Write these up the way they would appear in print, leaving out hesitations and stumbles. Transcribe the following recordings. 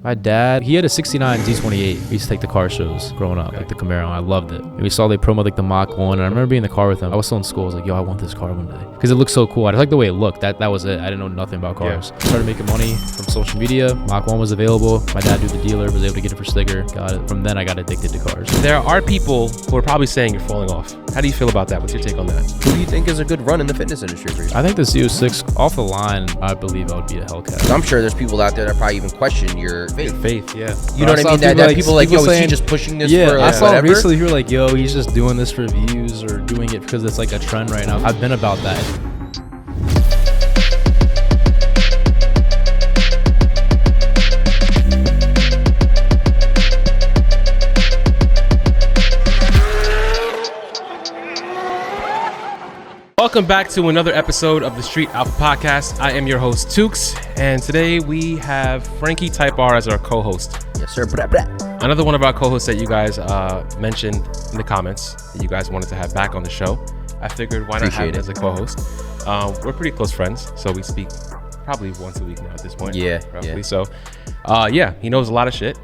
My dad, he had a 69 Z28. We used to take the car shows growing up, like the Camaro. I loved it. And we saw they promoted like the Mach 1. And I remember being in the car with him. I was still in school. I was like, yo, I want this car one day. Because it looked so cool. I just like the way it looked. That was it. I didn't know nothing about cars. Yeah. Started making money from social media. Mach 1 was available. My dad knew the dealer, was able to get it for sticker. Got it. From then, I got addicted to cars. There are people who are probably saying you're falling off. How do you feel about that? What's your take on that? Who do you think is a good run in the fitness industry for you? I think the Z06, off the line, I believe I would be a Hellcat. I'm sure there's people out there that probably even question your faith. Yeah. You know what I mean? That people like, yo, is he just pushing this for I saw whatever? recently who were like, yo, he's just doing this for views or doing it because it's like a trend right now. I've been about that. Welcome back to another episode of the Street Alpha Podcast. I am your host, Tukes, and today we have Frankie Type R as our co-host. Yes, sir. Blah, blah. Another one of our co-hosts that you guys mentioned in the comments that you guys wanted to have back on the show. I figured why not have him as a co-host. We're pretty close friends, so we speak probably once a week now at this point. Yeah. Roughly. Yeah. So, he knows a lot of shit.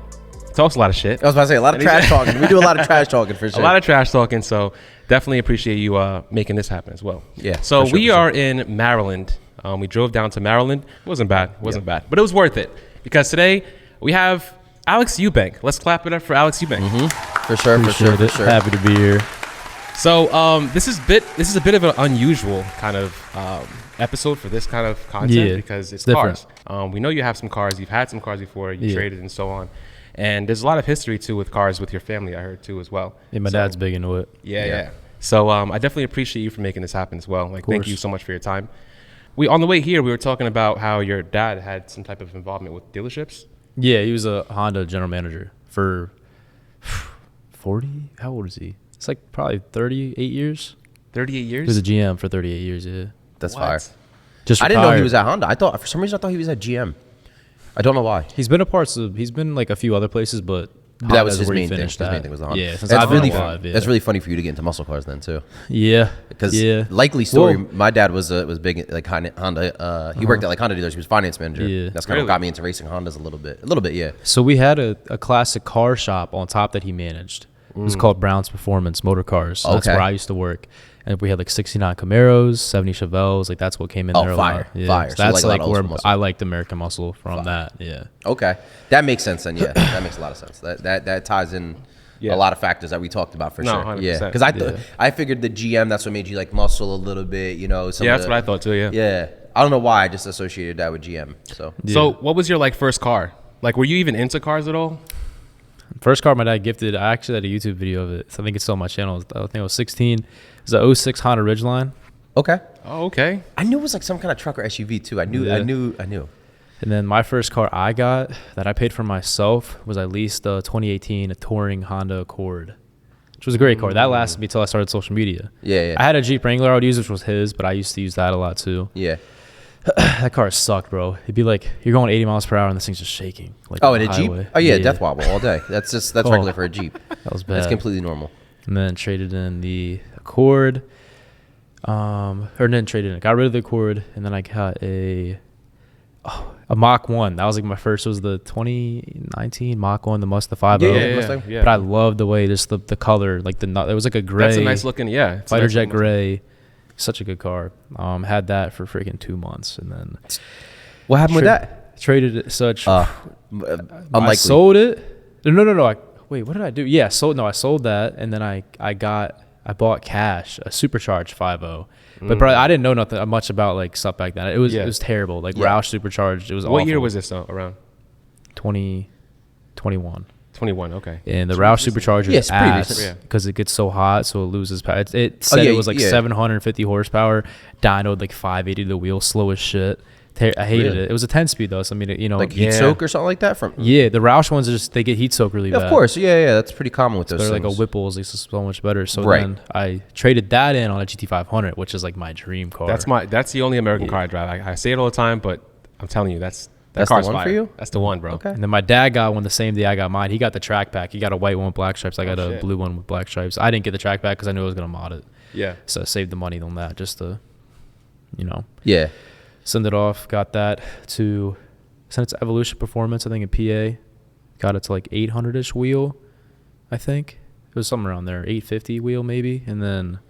Talks a lot of shit. I was about to say, a lot of trash talking. We do a lot of trash talking for sure. A lot of trash talking, so definitely appreciate you making this happen as well. Yeah. So we are in Maryland. We drove down to Maryland. It wasn't bad. It wasn't bad. But it was worth it because today we have Alex Eubank. Let's clap it up for Alex Eubank. Mm-hmm. For sure. Happy to be here. So this is a bit of an unusual kind of episode for this kind of content because it's different. Cars. We know you have some cars. You've had some cars before. You traded and so on. And there's a lot of history too with cars with your family, I heard too as well. Yeah, my dad's big into it. Yeah. So I definitely appreciate you for making this happen as well. Like, thank you so much for your time. On the way here, we were talking about how your dad had some type of involvement with dealerships. Yeah, he was a Honda general manager for 40. How old is he? It's like probably 38 years. 38 years? He was a GM for 38 years. Yeah, That's fire. Just I retired. didn't know he was at Honda. For some reason I thought he was at GM. I don't know why. He's been he's been like a few other places, but That was his where he main thing. finished His main at. thing was the Honda. Yeah, since That's I've been really alive. That's really funny for you to get into muscle cars then too. Yeah, Because likely story, my dad was big at like Honda. He worked at like Honda dealers. He was finance manager. Yeah. That's kind of what got me into racing Hondas a little bit. Yeah. So we had a classic car shop on top that he managed. It was called Brown's Performance Motor Cars. So that's where I used to work. And we had like 69 Camaros, 70 Chevelles. Like that's what came in there a lot. Yeah. Fire. So that's like where muscle. I liked American Muscle from that. Yeah. Okay. That makes sense then. Yeah. That makes a lot of sense. That ties in a lot of factors that we talked about for sure. 100%. Yeah. Because I figured the GM, that's what made you like muscle a little bit, you know. That's what I thought too, yeah. Yeah. I don't know why I just associated that with GM. So what was your like first car? Like, were you even into cars at all? First car my dad gifted, I actually had a YouTube video of it. So I think it's still on my channel. I think I was 16. It was a 06 Honda Ridgeline. Okay. Oh, okay. I knew it was like some kind of truck or SUV too. I knew. And then my first car I got that I paid for myself was at least a 2018 a touring Honda Accord, which was a great car. That lasted me till I started social media. Yeah. I had a Jeep Wrangler I would use, which was his, but I used to use that a lot too. Yeah. That car sucked, bro. It'd be like you're going 80 miles per hour and this thing's just shaking. Like In a Jeep? Oh yeah, death wobble all day. That's regular for a Jeep. That was bad. That's completely normal. And then traded in the Accord. Didn't trade it in. Got rid of the Accord, and then I got a Mach 1. That was like my first. It was the 2019 Mach 1, the 5.0. Yeah. But I loved the way just the color, like it was like a gray. That's a nice looking, fighter jet gray. Such a good car. Had that for freaking 2 months, and then what happened with that? Traded it. Unlikely. I sold it. No. Wait, what did I do? Yeah, I sold that, and then I bought cash a supercharged 5.0. But bro, I didn't know nothing much about like stuff back then. It was terrible. Like Roush supercharged. It was awful. What year was this around? 2021. 21, okay. And the Roush supercharger is ass because it gets so hot, so it loses power. It said it was like 750 horsepower, dynoed like 580 to the wheel, slow as shit. I hated it. It was a 10-speed though, so I mean, like heat soak or something like that. The Roush ones they get heat soak really bad. Of course, that's pretty common with those. They're like a Whipple is so much better. So then I traded that in on a GT500, which is like my dream car. That's the only American car I drive. I say it all the time, but I'm telling you, that's the one for you. That's the one, bro. Okay. And then my dad got one the same day I got mine. He got the track pack. He got a white one with black stripes. I got a blue one with black stripes. I didn't get the track pack because I knew I was gonna mod it. Yeah. So I saved the money on that just to, Yeah. Send it off. Got that to sent it to Evolution Performance, I think in PA. got it to like 800-ish wheel, I think. It was somewhere around there, 850 wheel maybe. And then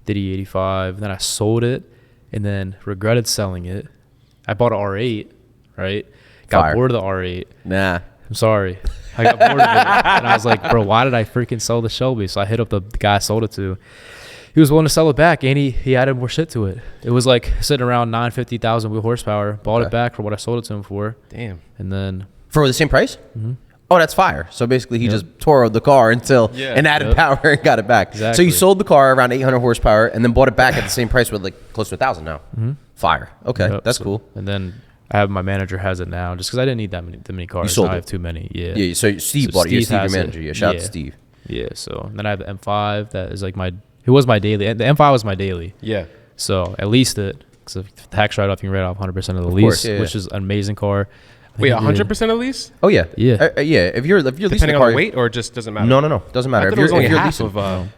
did E85. Then I sold it and then regretted selling it. I bought an R8, right? Got bored of the R8. Nah. I'm sorry. I got bored of it. And I was like, bro, why did I freaking sell the Shelby? So I hit up the guy I sold it to. He was willing to sell it back, and he added more shit to it. It was like sitting around 950,000 wheel horsepower. Bought it back for what I sold it to him for. Damn. And then for the same price? Mm-hmm. Oh, that's fire. So basically he just tore the car until and added power and got it back. Exactly. So you sold the car around 800 horsepower and then bought it back at the same price with like close to 1,000 now. Mm-hmm. Fire. Okay, that's cool. And then I have my manager has it now just because I didn't need that many cars. You sold now it. I have too many. Yeah. Yeah. So Steve bought it. You're Steve, your manager. Yeah. Shout out to Steve. Yeah. So and then I have the M5 that is like it was my daily. The M5 was my daily. Yeah. So at least it, because of tax write-off, you can write off 100% of the lease, which is an amazing car. Wait, 100% of lease? Oh yeah, yeah. If you're leasing depending a car, on the weight, or it just doesn't matter. No, doesn't matter. If you're leasing,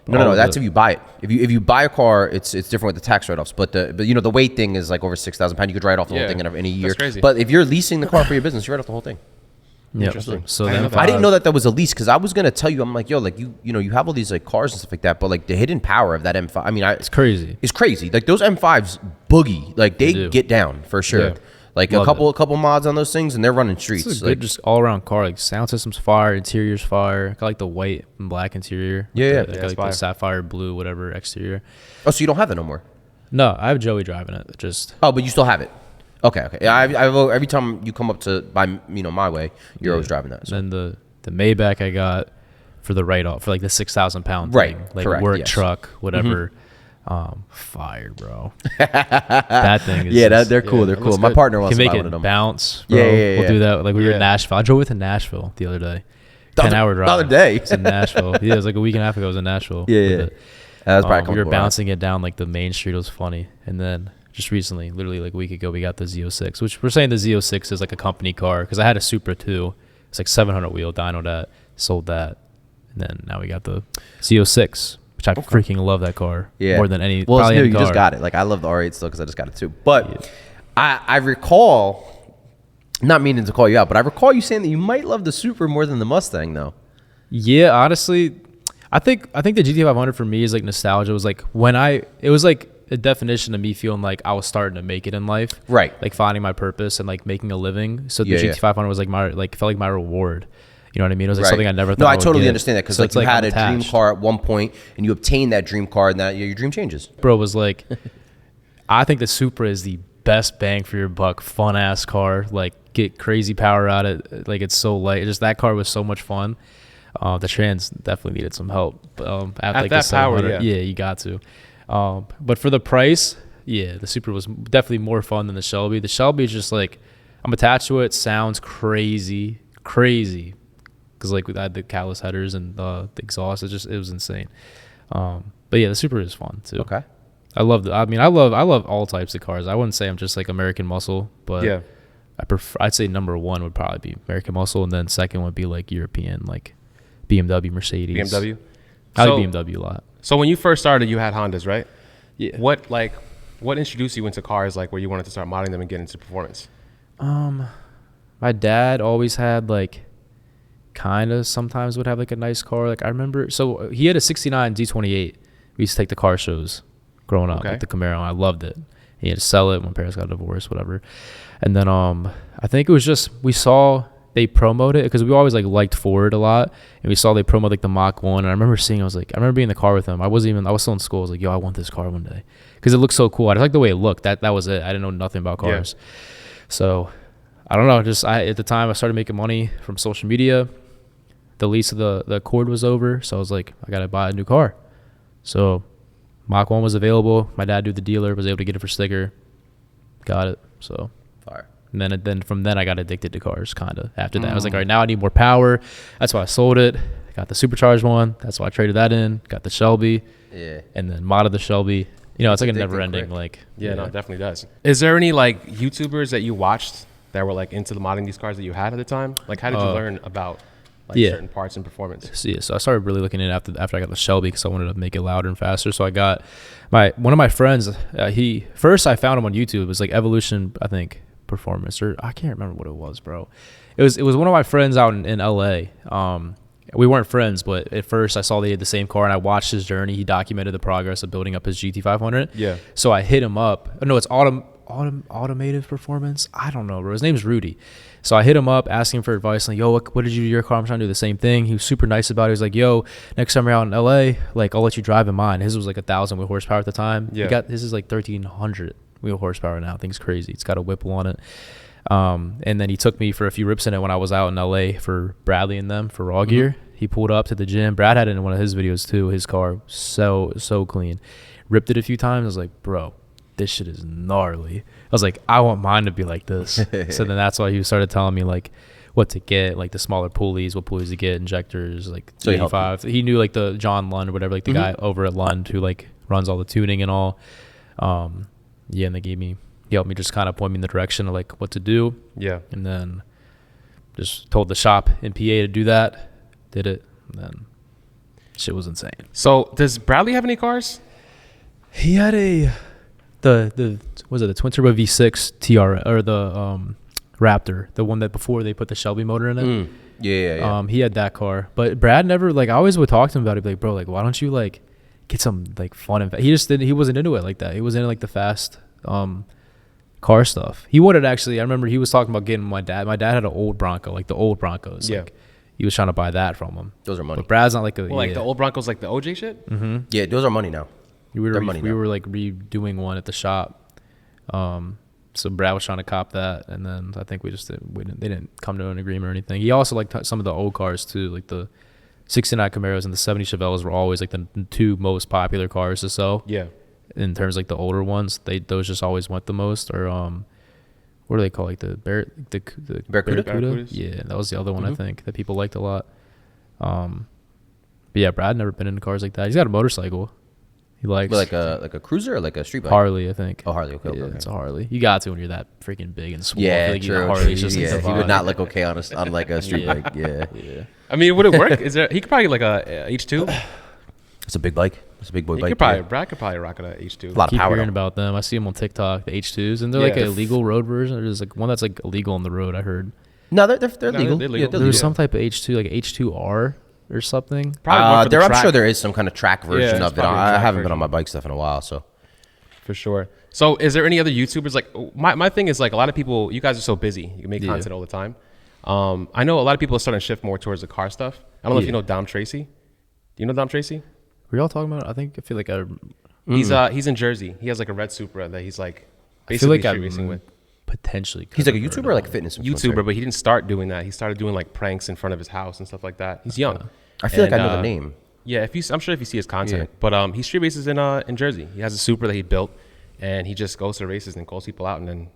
no, that's if you buy it. If you buy a car, it's different with the tax write-offs. But the weight thing is like over 6,000 pounds. You could write off the whole thing in a year. That's crazy. But if you're leasing the car for your business, you write off the whole thing. Yeah. Interesting. So I didn't know that was a lease because I was gonna tell you, I'm like, yo, like you have all these like cars and stuff like that, but like the hidden power of that M5, I mean, it's crazy. It's crazy. Like those M5s boogie, like they get down for sure. Yeah. Like a couple mods on those things, and they're running streets. It's a good, just all around car. Like sound system's fire, interior's fire. I got like the white and black interior. Yeah, like the sapphire blue, whatever exterior. Oh, so you don't have it no more? No, I have Joey driving it. Just but you still have it. Okay. Yeah, every time you come up to buy, my way, you're always driving that. So. Then the Maybach I got for the write-off for like the 6,000 pound right, thing, like correct, work truck, whatever. Fired, bro. That thing is they're cool. They're cool. My partner wants to buy one of them. Bounce, bro. Yeah. We'll do that. Like we were in Nashville. I drove it to Nashville the other day. 10-hour drive. The other day. It's in Nashville. Yeah, it was like a week and a half ago. I was in Nashville. Yeah. That was probably we were bouncing it down like the main street. It was funny. And then just recently, literally like a week ago, we got the Z06, which we're saying the Z06 is like a company car because I had a Supra too. It's like 700 wheel, dyno that, sold that. And then now we got the Z06, which I freaking love that car more than any. Well, probably it's new. any You car. just got it. Like I love the R8 still because I just got it too. But I recall, not meaning to call you out, but I recall you saying that you might love the Supra more than the Mustang though. Yeah, honestly, I think the GT500 for me is like nostalgia. It was like it was like a definition of me feeling like I was starting to make it in life, right? Like finding my purpose and like making a living. So the GT500 was like felt like my reward. You know what I mean? It was like something I never thought. No, I would totally get. understand that because So like you had a dream car at one point and you obtained that dream car and that your dream changes. Bro was like, I think the Supra is the best bang for your buck, fun ass car. Like get crazy power out of it. Like it's so light. Just that car was so much fun. The trans definitely needed some help. At like that power, yeah, you got to. But for the price, the Supra was definitely more fun than the Shelby. The Shelby is just like, I'm attached to it. Sounds crazy. Because like I had the callus headers and the exhaust, it was insane. But yeah, the Supra is fun too. Okay. I love all types of cars. I wouldn't say I'm just like American muscle, but I'd say number one would probably be American muscle, and then second would be like European, like BMW, Mercedes. BMW? I like BMW a lot. So when you first started, you had Hondas, right? Yeah. What introduced you into cars like where you wanted to start modding them and get into performance? My dad always had like kind of sometimes would have like a nice car. Like I remember, so he had a 69 Z28. We used to take the car shows growing up, like the Camaro. I loved it. He had to sell it when parents got divorced, whatever. And then I think it was just we saw they promoted it because we always like liked Ford a lot, and we saw they promoted like the Mach 1. And I remember I remember being in the car with him. I was still in school. I was like, yo, I want this car one day because it looked so cool. I just like the way it looked. That was it. I didn't know nothing about cars. So I don't know. At the time I started making money from social media. The lease of the Accord was over, so I was like, I gotta buy a new car. So Mach 1 was available. My dad knew the dealer, was able to get it for sticker. Got it. So Fire. And then from then I got addicted to cars kind of. After that I was like, all right, now I need more power. That's why I sold it. Got the supercharged one. That's why I traded that in. Got the Shelby. Yeah. And then modded the Shelby. It's like a never ending like. Yeah, no, it definitely does. Is there any like YouTubers that you watched that were like into the modding these cars that you had at the time? Like how did you learn about certain parts and performance? So I started really looking at it after I got the Shelby because I wanted to make it louder and faster. So I got one of my friends. First I found him on YouTube. It was like Evolution, I think, Performance, or I can't remember what it was, bro. It was one of my friends out in LA. We weren't friends, but at first I saw they had the same car, and I watched his journey. He documented the progress of building up his GT500. Yeah. So I hit him up. No, it's automotive performance. I don't know, bro. His name's Rudy. So I hit him up asking for advice. Like, yo, what did you do to your car? I'm trying to do the same thing. He was super nice about it. He was like, yo, next time you're out in LA, like, I'll let you drive in mine. His was like 1,000 wheel horsepower at the time. Yeah. His is like 1,300 wheel horsepower now. Thing's crazy. It's got a Whipple on it. And then he took me for a few rips in it when I was out in LA for Bradley and them for raw gear. He pulled up to the gym. Brad had it in one of his videos too. His car, so clean. Ripped it a few times. I was like, bro, this shit is gnarly. I was like, I want mine to be like this. So then that's why he started telling me like what to get, like the smaller pulleys, what pulleys to get, injectors, like 85. He knew like the John Lund or whatever, like the guy over at Lund who like runs all the tuning and all. And they helped me just kind of point me in the direction of like what to do. Yeah. And then just told the shop in PA to do that. Did it, and then shit was insane. So does Bradley have any cars? He had the twin turbo V6 TR or the Raptor, the one that before they put the Shelby motor in it. Yeah. He had that car, but Brad never like. I always would talk to him about it. Be like, bro, like why don't you like get some like fun? He just didn't. He wasn't into it like that. He was into like the fast car stuff. He wanted actually. I remember he was talking about getting my dad. My dad had an old Bronco, like the old Broncos. Yeah. Like, he was trying to buy that from him. Those are money. But Brad's not like Like the old Broncos, like the OJ shit? Mm-hmm. Yeah, those are money now. We were like redoing one at the shop. So Brad was trying to cop that, and then I think they didn't come to an agreement or anything. He also liked some of the old cars too, like the 69 Camaros and the 70 Chevelles were always like the two most popular cars to sell. Yeah. In terms of like the older ones, those just always went the most. Or what do they call like the Barracuda? Yeah, that was the other one I think that people liked a lot. But yeah, Brad never been into cars like that. He's got a motorcycle. He likes like a cruiser or like a street bike? Harley, I think. Oh, Harley. Okay, yeah, okay. it's a Harley. You got to when you're that freaking big and swole. Yeah, like true. Harley's just like yeah, the he would vibe. not look okay on like a street bike. Yeah. I mean, would it work? Is there? He could probably like a H2. It's a big bike. It's a big boy bike. Brad could probably rock it at H2. A lot of Keep power. hearing about them. I see them on TikTok, the H2s, and they're like an illegal road version. There's like one that's like illegal on the road. I heard. No, they're legal. They're legal. Yeah, There was some type of H2, like H2R or something. Probably I'm sure there is some kind of track version it's of it. probably a I track haven't been version. on my bike stuff in a while, so. For sure. So is there any other YouTubers? Like my thing is like a lot of people, you guys are so busy. You make content all the time. I know a lot of people are starting to shift more towards the car stuff. I don't know if you know Dom Tracy. Do you know Dom Tracy? Were y'all talking about it? I feel like He's in Jersey. He has like a red Supra that he's like I feel basically like street racing with. Potentially. He's like a YouTuber or like fitness influencer? YouTuber, but he didn't start doing that. He started doing like pranks in front of his house and stuff like that. He's young. I feel like I know the name. Yeah, I'm sure if you see his content. But he street races in Jersey. He has a Supra that he built, and he just goes to races and calls people out, and then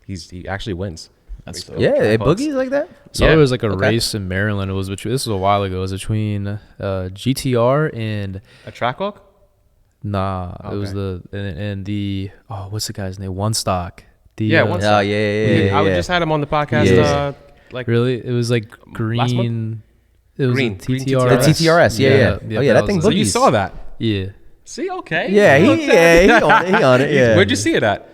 he actually wins. That's Yeah, they boogies like that? So Yeah. there was like a race in Maryland. It was this was a while ago. It was between GTR and A track walk? it was the what's the guy's name? One Stock. One Stock. Oh, yeah. I just had him on the podcast. Yeah. Like Really? It was like Last green. It was Green a TTRS. TTRS. The TTRS, yeah. Oh, yeah, that thing So boogies. you saw that? Yeah. See, okay. Yeah, he on it, yeah. Where'd you see it at?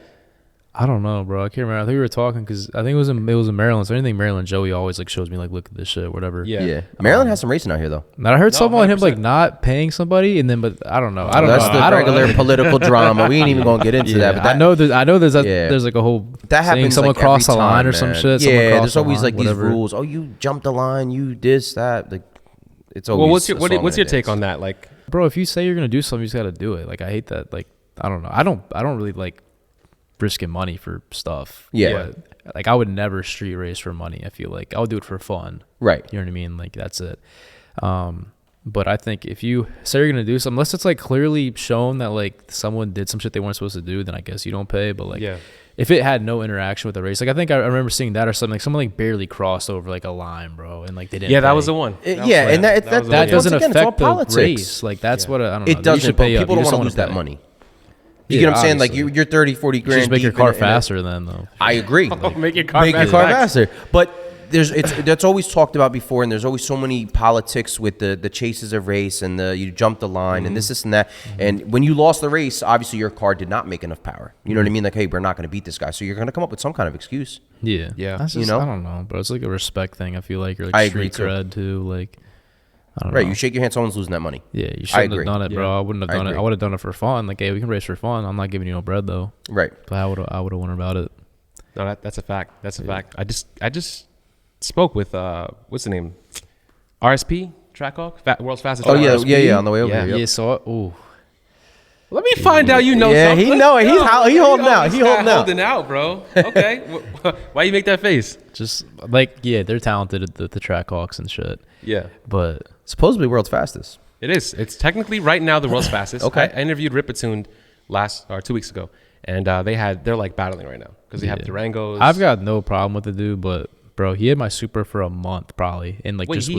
I don't know, bro. I can't remember. I think we were talking because I think it was in Maryland. So anything Maryland, Joey always like shows me like, look at this shit, whatever. Yeah. Maryland has some racing out here, though. Now I heard something on him like 100%. not paying somebody, and then but I don't know. I don't That's know. the I don't regular political drama. We ain't even gonna get into that. But I know there's Yeah. there's like a whole that saying happens. someone like, crossed every the line time, or some man. shit. Someone Yeah, crossed there's the always line, like whatever. these rules. Oh, you jumped the line. You this that. Like, it's always. Well, what's your a take song on that? Like, Bro, if you say you're gonna do something, you just gotta do it. Like I hate that. Like I don't know. I don't really like risking money for stuff. Yeah. But, like I would never street race for money. I feel like I would do it for fun. Right. You know what I mean? Like that's it. But I think if you say you're gonna do something, unless it's like clearly shown that like someone did some shit they weren't supposed to do, then I guess you don't pay. But like, if it had no interaction with the race, like I think I remember seeing that or something. Like someone like barely crossed over like a line, bro, and like they didn't. yeah, that pay. was the one. And that was the That one. doesn't once again, it's all affect the politics. race. Like that's what I don't know. It You doesn't. should But pay up. people You don't just want to lose that pay. money. You get what I'm saying? Like obviously. you're 30, 40 grand. Just make your deep car in it. faster then though. I agree. Make your car Make your car faster. But that's always talked about before, and there's always so many politics with the chases of race and you jump the line and this and that. And when you lost the race, obviously your car did not make enough power. You know what I mean? Like, hey, we're not going to beat this guy, so you're going to come up with some kind of excuse. Yeah. That's just, I don't know, bro. It's like a respect thing. I feel like, or like street cred too. Like, I don't know. You shake your hand, someone's losing that money. Yeah, you shouldn't have done it, bro. I wouldn't have done it. I would have done it for fun. Like, hey, we can race for fun. I'm not giving you no bread though. Right. But I would have wondered about it. No, that's a fact. That's a fact. I just spoke with what's the name? RSP Trackhawk, world's fastest. Oh track. yeah, on the way over here. Yeah, so ooh. Let me find out you know something. He know it. He holding out. He holding out, bro. Okay. Why you make that face? Just like, they're talented at the Trackhawks and shit. Yeah. But supposedly world's fastest. It is. It's technically right now the world's fastest. Okay. I interviewed Ripatoon 2 weeks ago, and they're like battling right now because they have Durangos. I've got no problem with the dude, but bro, he had my Super for a month probably, and like he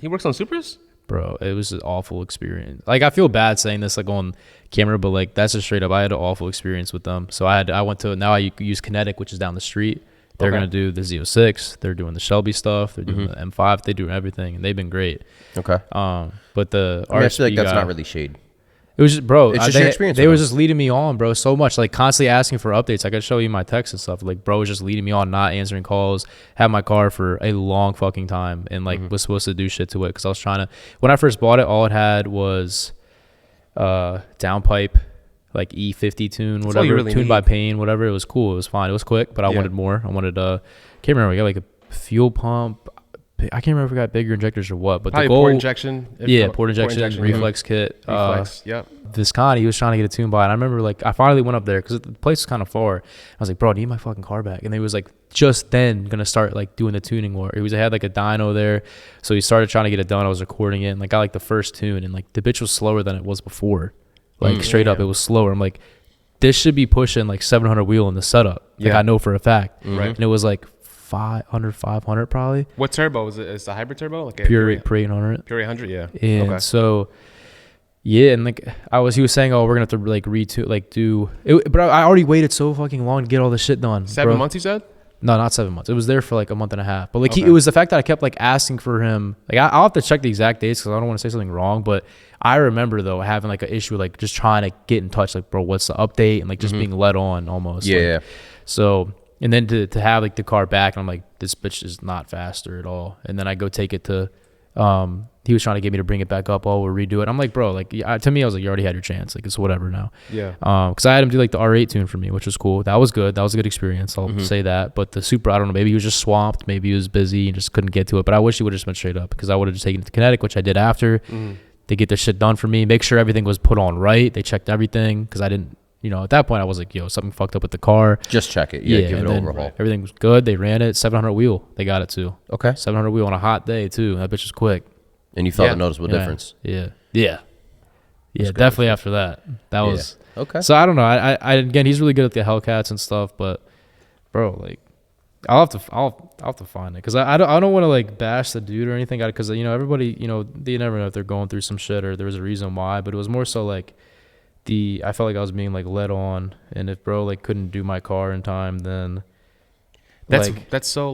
works on Supers. Bro, it was an awful experience. Like, I feel bad saying this like on camera, but like that's just straight up. I had an awful experience with them. So I use Kinetic, which is down the street. They're gonna do the Z06. They're doing the Shelby stuff. They're doing the M5. They do everything, and they've been great. Okay. But the I feel like that's not really shade. It was just, bro. It's just your experience. They were just leading me on, bro, so much. Like, constantly asking for updates. I could show you my texts and stuff. Like, bro was just leading me on, not answering calls. Had my car for a long fucking time, and like was supposed to do shit to it because I was trying to. When I first bought it, all it had was downpipe, like E50 tune, whatever, really tuned by Payne, whatever. It was cool. It was fine. It was quick, but I wanted more. I wanted can't remember. I got like a fuel pump. I can't remember if we got bigger injectors or what, but probably the goal, port injection. Port injection, reflex kit. Reflex, yep. Visconti, he was trying to get a tune by, and I remember like I finally went up there because the place was kind of far. I was like, bro, I need my fucking car back, and he was like just then gonna start like doing the tuning war. He had like a dyno there, so he started trying to get it done. I was recording it, and like got like the first tune, and like the bitch was slower than it was before. Like straight up, it was slower. I'm like, this should be pushing like 700 wheel in the setup. Like I know for a fact, right? And it was like 500 probably. What turbo is it? Is it a hybrid turbo? Like Pure 800. Pure 800, yeah. And so, and like he was saying, oh, we're gonna have to like do it, but I already waited so fucking long to get all this shit done. 7 months, you said? No, not 7 months. It was there for like a month and a half. But like it was the fact that I kept like asking for him. Like I'll have to check the exact dates because I don't want to say something wrong. But I remember though having like an issue like just trying to get in touch. Like, bro, what's the update? And like just being led on almost. Yeah. So. And then to have like the car back, I'm like, this bitch is not faster at all. And then I go take it to, he was trying to get me to bring it back up. Oh, we'll redo it. I'm like, bro, like to me, I was like, you already had your chance. Like, it's whatever now. Yeah. Because I had him do like the R8 tune for me, which was cool. That was good. That was a good experience. I'll say that. But the Super, I don't know. Maybe he was just swamped. Maybe he was busy and just couldn't get to it. But I wish he would have just went straight up because I would have just taken it to Kinetic, which I did after. They get this shit done for me. Make sure everything was put on right. They checked everything because I didn't. At that point, I was like, yo, something fucked up with the car. Just check it. Yeah, give it an overhaul. Everything was good. They ran it. 700 wheel. They got it, too. Okay. 700 wheel on a hot day, too. That bitch was quick. And you felt a noticeable difference. Yeah, definitely after that. That was... Okay. So, I don't know. I again, he's really good at the Hellcats and stuff, but, bro, like, I'll have to find it. Because I don't want to, like, bash the dude or anything. Because, everybody, they never know if they're going through some shit or there was a reason why. But it was more so, like... I felt like I was being like led on, and if bro like couldn't do my car in time, then that's so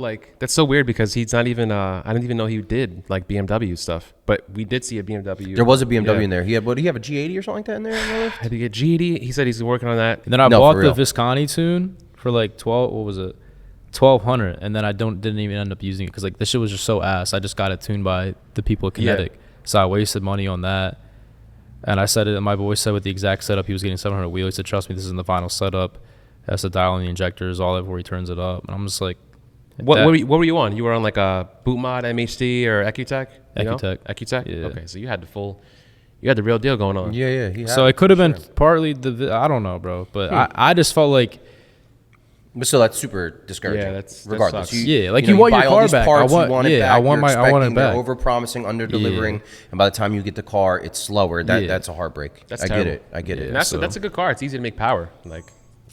weird because he's not even I didn't even know he did like BMW stuff, but we did see a BMW. There was a BMW in there. He had do you have a G80 or something like that in there? Had to get G80. He said he's working on that. And then I bought the Visconti tune for like 1200, and then I didn't even end up using it because like this shit was just so ass. I just got it tuned by the people at Kinetic, so I wasted money on that. And I said it, and my boy said with the exact setup, he was getting 700 wheel. He said, trust me, this isn't the final setup. Has to dial in the injectors, all that before he turns it up. And I'm just like... What were you on? You were on like a boot mod MHD or Ecutech? Ecutech. Yeah. Okay, so you had the real deal going on. Yeah. So it could have been partly I don't know, bro. But I just felt like... But still, that's super discouraging. Yeah, regardless. You want your car back. I want it back. I want it back. Over promising, under delivering, and by the time you get the car, it's slower. That's a heartbreak. That's terrible. I get it. And that's a good car. It's easy to make power. Like,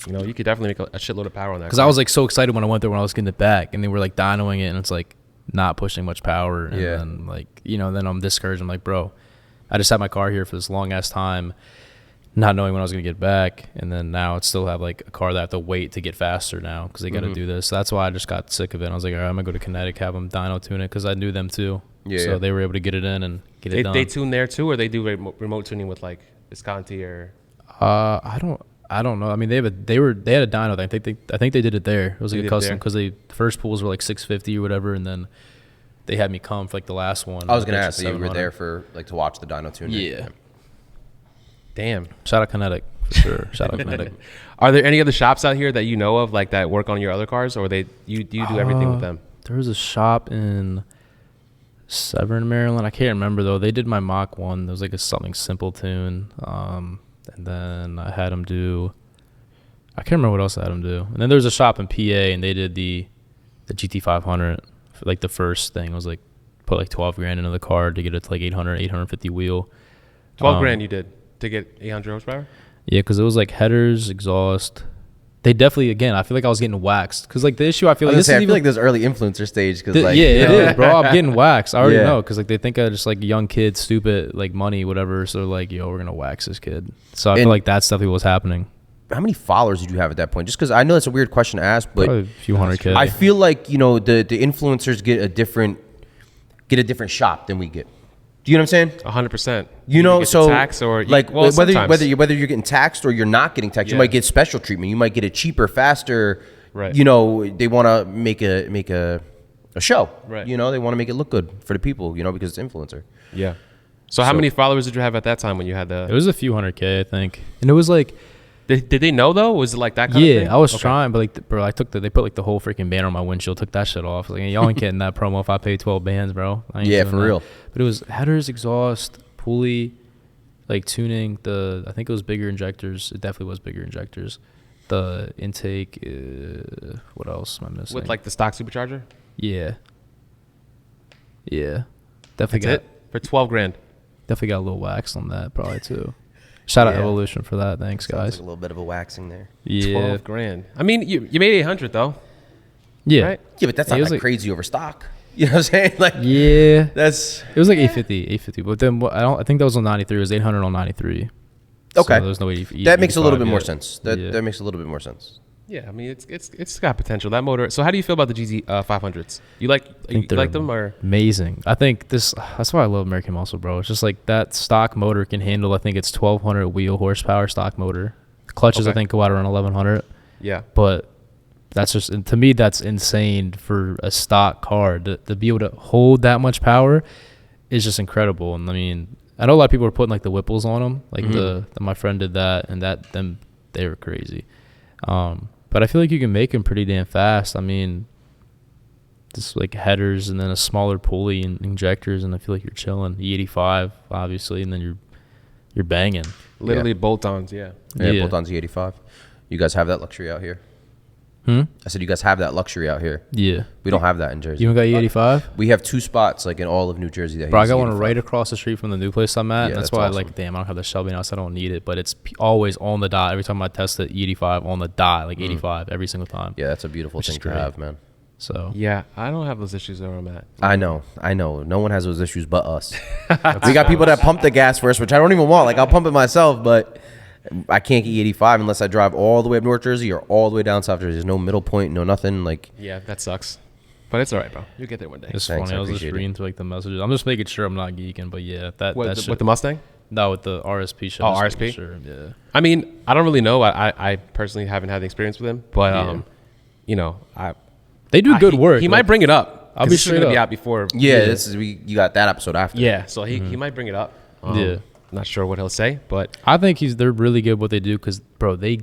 you could definitely make a shitload of power on that. Because I was like so excited when I went there when I was getting it back, and they were like dynoing it, and it's like not pushing much power. And then like then I'm discouraged. I'm like, bro, I just had my car here for this long ass time. not knowing when I was going to get back. And then now it's still have like a car that I have to wait to get faster now because they got to do this. So that's why I just got sick of it. I was like, all right, I'm going to go to Kinetic, have them dyno tune it because I knew them too. Yeah. So they were able to get it in and get it done. They tune there too, or they do remote tuning with like Visconti or? I don't know. I mean, they had a dyno. I think they did it there. It was like a custom because the first pools were like 650 or whatever, and then they had me come for like the last one. I was gonna ask, so you were there for like to watch the dyno tuning. Yeah. Damn. Shout out Kinetic for sure. Shout out Kinetic. Are there any other shops out here that you know of like that work on your other cars, or you do everything with them? There was a shop in Severn, Maryland. I can't remember though. They did my Mach 1. There was like something simple tune. And then I had them do. I can't remember what else I had them do. And then there was a shop in PA, and they did the GT500. For like the first thing, it was like put like 12 grand into the car to get it to like 850 wheel. 12 grand you did to get 800 horsepower? Yeah, because it was like headers, exhaust. They definitely, again, I feel like I was getting waxed. Because like the issue, I feel like I feel like this early influencer stage. Cause like, yeah, it is, bro. I'm getting waxed. I already know. Because like they think I just like a young kid, stupid, like money, whatever. So like, yo, we're going to wax this kid. So I feel like that's definitely what's happening. How many followers did you have at that point? Just because I know that's a weird question to ask, but probably a few hundred K. I feel like, you know, the influencers get a different shop than we get. Do you know what I'm saying? 100%. You know, so tax or like whether you're getting taxed or you're not getting taxed, you might get special treatment. You might get it cheaper, faster. Right. You know, they want to make a show. Right. You know, they want to make it look good for the people. You know, because it's influencer. Yeah. So how many followers did you have at that time when you had the? It was a few hundred K, I think, and it was like. Did they know though? Was it like that kind of thing? Yeah, I was trying, but like, bro, they put like the whole freaking banner on my windshield, took that shit off. Like, y'all ain't getting that promo if I pay 12 bands, bro. Yeah, for real. But it was headers, exhaust, pulley, like tuning. I think it was bigger injectors. It definitely was bigger injectors. The intake. What else am I missing? With like the stock supercharger. Yeah. Yeah. Definitely That's it for 12 grand. Definitely got a little wax on that, probably too. Shout out Evolution for that. Thanks, guys. Like a little bit of a waxing there. Yeah. 12 grand. I mean, you made 800 though. Yeah. Right? Yeah, but that's not like crazy over stock. You know what I'm saying? Like, yeah. It was like 850. But then I think that was on 93. It was 800 on 93. Okay. So there's no way that makes a little bit more sense. That makes a little bit more sense. Yeah, I mean it's got potential. That motor. So how do you feel about the GT500s? You like them or amazing? I think that's why I love American Muscle, bro. It's just like that stock motor can handle. I think it's 1200 wheel horsepower stock motor. Clutches I think go out around 1100. Yeah, but that's just, to me, that's insane for a stock car to be able to hold that much power is just incredible. And I mean, I know a lot of people are putting like the Whipples on them. Like my friend did that, and they were crazy. But I feel like you can make them pretty damn fast. I mean, just like headers and then a smaller pulley and injectors, and I feel like you're chilling. E85, obviously, and then you're banging. Literally bolt-ons, yeah. Bolt-ons E85. You guys have that luxury out here? I said you guys have that luxury out here. Yeah. We don't have that in Jersey. You don't got E85? We have 2 spots like in all of New Jersey. That bro, I got one right across the street from the new place I'm at. Yeah, that's why awesome. I like, damn, I don't have the Shelby now, so I don't need it. But it's always on the dot. Every time I test it, E85 on the dot, like 85 every single time. Yeah, that's a beautiful thing to have, man. So yeah, I don't have those issues where I'm at. I know. No one has those issues but us. We got people that pump the gas for us, which I don't even want. Like, I'll pump it myself, but I can't get E85 unless I drive all the way up North Jersey or all the way down South Jersey. There's no middle point, no nothing. Like, yeah, that sucks. But it's all right, bro. You'll get there one day. It's funny. I was just reading through like the messages. I'm just making sure I'm not geeking, but yeah, with the Mustang. No, with the RSP show. Oh, RSP. Sure, yeah. I mean, I don't really know. I personally haven't had the experience with him, but you know, they do good work. He might bring it up. I'll be straight up. Be out before. Yeah, you got that episode after. Yeah, so he might bring it up. Not sure what he'll say, but I think they're really good at what they do because, bro, they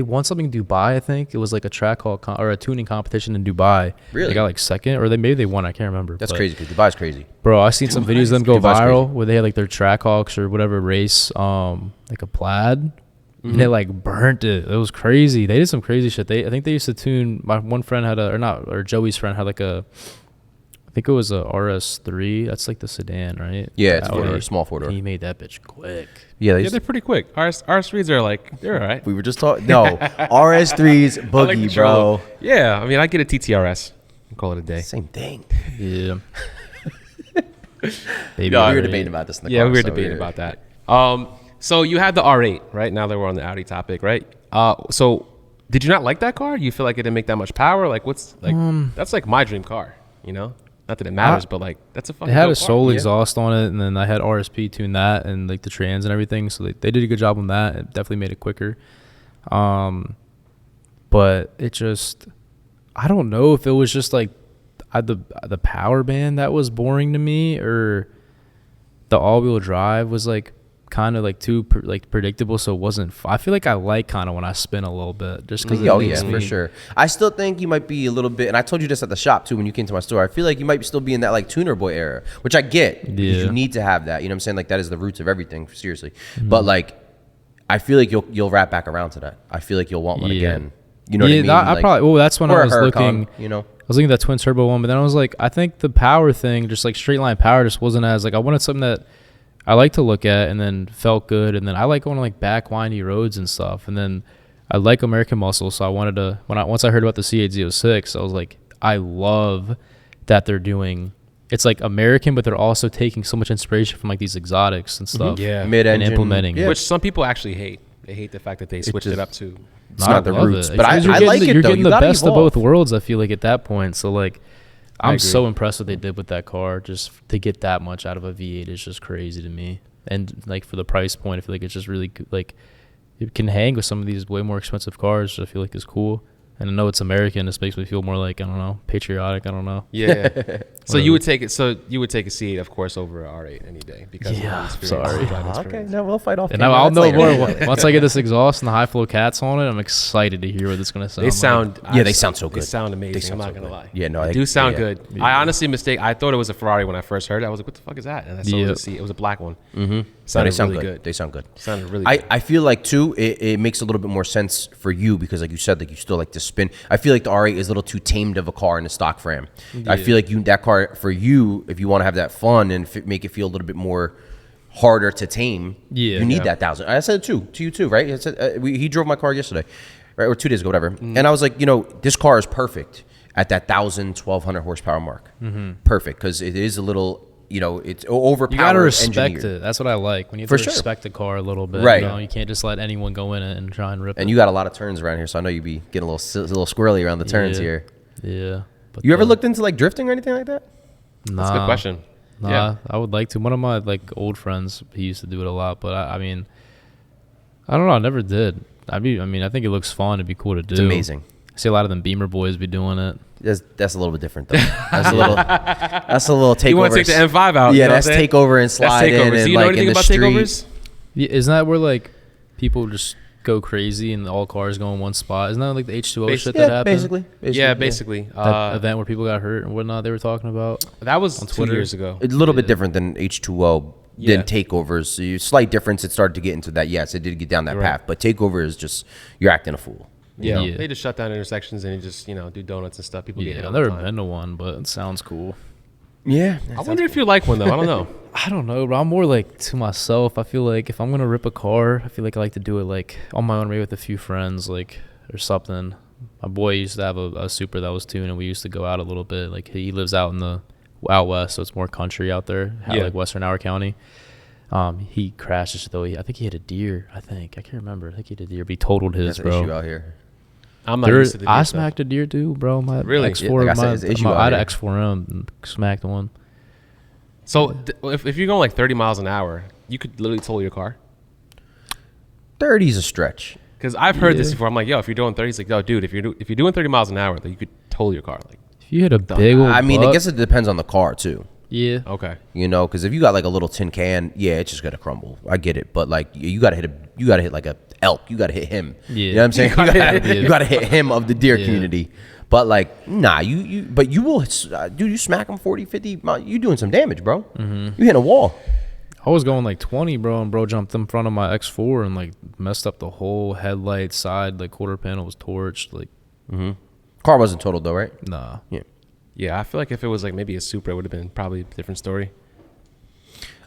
won something in Dubai. I think it was like a track hall or a tuning competition in Dubai. Really? They got like second, or maybe they won. I can't remember. That's crazy because Dubai's crazy. Bro, I seen some videos of them go Dubai's viral crazy. where they had like their track hawks or whatever race, like a plaid, and they like burnt it. It was crazy. They did some crazy shit. I think they used to tune. My one friend had or Joey's friend had like I think it was a RS3. That's like the sedan, right? Yeah, it's a small 4-door. He made that bitch quick. Yeah, they're pretty quick. RS3s are they're all right. We were just talking. No, RS3s boogie, like bro. Yeah, I mean, I get a TTRS and call it a day. Same thing. Yeah. We were debating about this in the car. Yeah, we were debating about that. So you had the R8, right? Now that we're on the Audi topic, right? So did you not like that car? You feel like it didn't make that much power? Like what's like that's like my dream car, you know? Not that it matters, but like that's a fucking. It had dope a Soul car. exhaust on it, and then I had RSP tune that and like the trans and everything. So they did a good job on that. It definitely made it quicker. But it just, I don't know if it was just like the power band that was boring to me, or the all-wheel drive was like kind of like too predictable, so it wasn't. I feel like I like kind of when I spin a little bit, just because. Oh yeah, for sure. I still think you might be a little bit, and I told you this at the shop too when you came to my store. I feel like you might still be in that like tuner boy era, which I get. Yeah. Because you need to have that. You know what I'm saying? Like that is the roots of everything. Seriously, but like, I feel like you'll wrap back around to that. I feel like you'll want one again. You know what I mean? I probably. Well, that's when I was looking. You know. I was looking at that twin turbo one, but then I was like, I think the power thing, just like straight line power, just wasn't as like, I wanted something that I like to look at and then felt good, and then I like going on like back windy roads and stuff, and then I like American muscle, so I wanted to. Once I heard about the C8 Z06, I was like, I love that they're doing. It's like American, but they're also taking so much inspiration from like these exotics and stuff, mid-engine, and implementing it. Which some people actually hate. They hate the fact that they switched it up to. It's not the roots, but I like like it You're though. getting You the best evolve. of both worlds, I feel like, at that point. So like, I I'm agree. so impressed what they did with that car. Just to get that much out of a V8 is just crazy to me. And like for the price point, I feel like it's just really like it can hang with some of these way more expensive cars. Which I feel like is cool. And I know it's American. This makes me feel more like, I don't know, patriotic. I don't know. Yeah. So you would take it. So you would take a C8, of course, over a R8 any day because Yeah, of the experience, sorry. the driving Okay, experience. no, we'll fight off. And I'll know more once I get this exhaust and the high flow cats on it. I'm excited to hear what it's gonna sound. They sound. Yeah, they sound so good. They sound amazing. They sound I'm not so gonna good. lie. Yeah, no, they I- do sound yeah. good. Yeah. I honestly I thought it was a Ferrari when I first heard it. I was like, what the fuck is that? And I saw the C. It was a black one. Mm-hmm. Sounded they sound really good. good. They sound good. Sounded really good. I feel like too it makes a little bit more sense for you because like you said, like you still like to spin. I feel like the R8 is a little too tamed of a car in the stock frame. I feel like that car for you, if you want to have that fun and make it feel a little bit more harder to tame, you need that 1,000. I said it to you too, right? I said, he drove my car yesterday, right, or 2 days ago, whatever. And I was like, this car is perfect at that 1,000, 1,200 horsepower mark. Perfect, because it is a little. It's overpowered. You gotta respect engineered. it. That's what I like. When you have For to sure. respect the car a little bit, Right. You can't just let anyone go in it and try and rip it. And you got a lot of turns around here, so I know you'd be getting a little squirrely around the turns here. Yeah. But You ever looked into like drifting or anything like that? Nah, That's a good question. Nah, Yeah. I would like to. One of my like old friends, he used to do it a lot, but I mean, I don't know. I never did. I think it looks fun. It'd be cool to do. It's amazing. I see a lot of them Beamer boys be doing it. That's a little bit different though. That's a little takeover. You want to take the M5 out? Yeah, you know that's what I'm saying? takeover and slide in takeovers. and Do you know like anything in the about street. takeovers? Yeah, isn't that where like people just go crazy and all cars go in one spot? Isn't that like the H2O shit that happened? basically. Yeah, basically. That event where people got hurt and whatnot they were talking about. That was on 2 Twitter. years ago. It's a little bit different than H2O Yeah. than takeovers. So slight difference. It started to get into that. Yes, it did get down that Right. path. But takeover is just you're acting a fool. Yeah. Yeah. They just shut down intersections and you just, do donuts and stuff. People get hit Yeah, all I've the never time. been to one, but it sounds cool. Yeah. I wonder if you like one though. I don't know. I don't know, but I'm more like to myself. I feel like if I'm gonna rip a car, I feel like I like to do it like on my own, maybe with a few friends, like or something. My boy used to have a Supra that was tuned, and we used to go out a little bit. Like he lives out in the out west, so it's more country out there, like Western Howard County. He crashed though. I think he hit a deer. I can't remember. I think he hit a deer, but he totaled his, That's an bro. issue out here. I'm not used to the I deer stuff. smacked a deer too, bro. My Really? X4, Yeah, like I said, it's an issue out I had an here. X4M and smacked one. So if you're going like 30 miles an hour, you could literally total your car. 30 is a stretch. Because I've heard this before. I'm like, yo, if you're doing 30, it's like, yo, dude, if you're doing 30 miles an hour, then you could total your car. Like, If you hit a big old I mean, I buck, guess it depends on the car too. yeah. okay. Because if you got like a little tin can, yeah, it's just gonna crumble. I get it, but like you gotta hit like a elk. You gotta hit him. Yeah. You know what I'm saying? You gotta hit him of the deer community. But like, nah, you will, dude. You smack him 40, 50. You doing some damage, bro. You hitting a wall. I was going like 20, bro, and bro jumped in front of my X4 and like messed up the whole headlight side. Like quarter panel was torched. Like, Car wasn't totaled though, right? nah. Yeah. Yeah, I feel like if it was like maybe a Supra, it would have been probably a different story.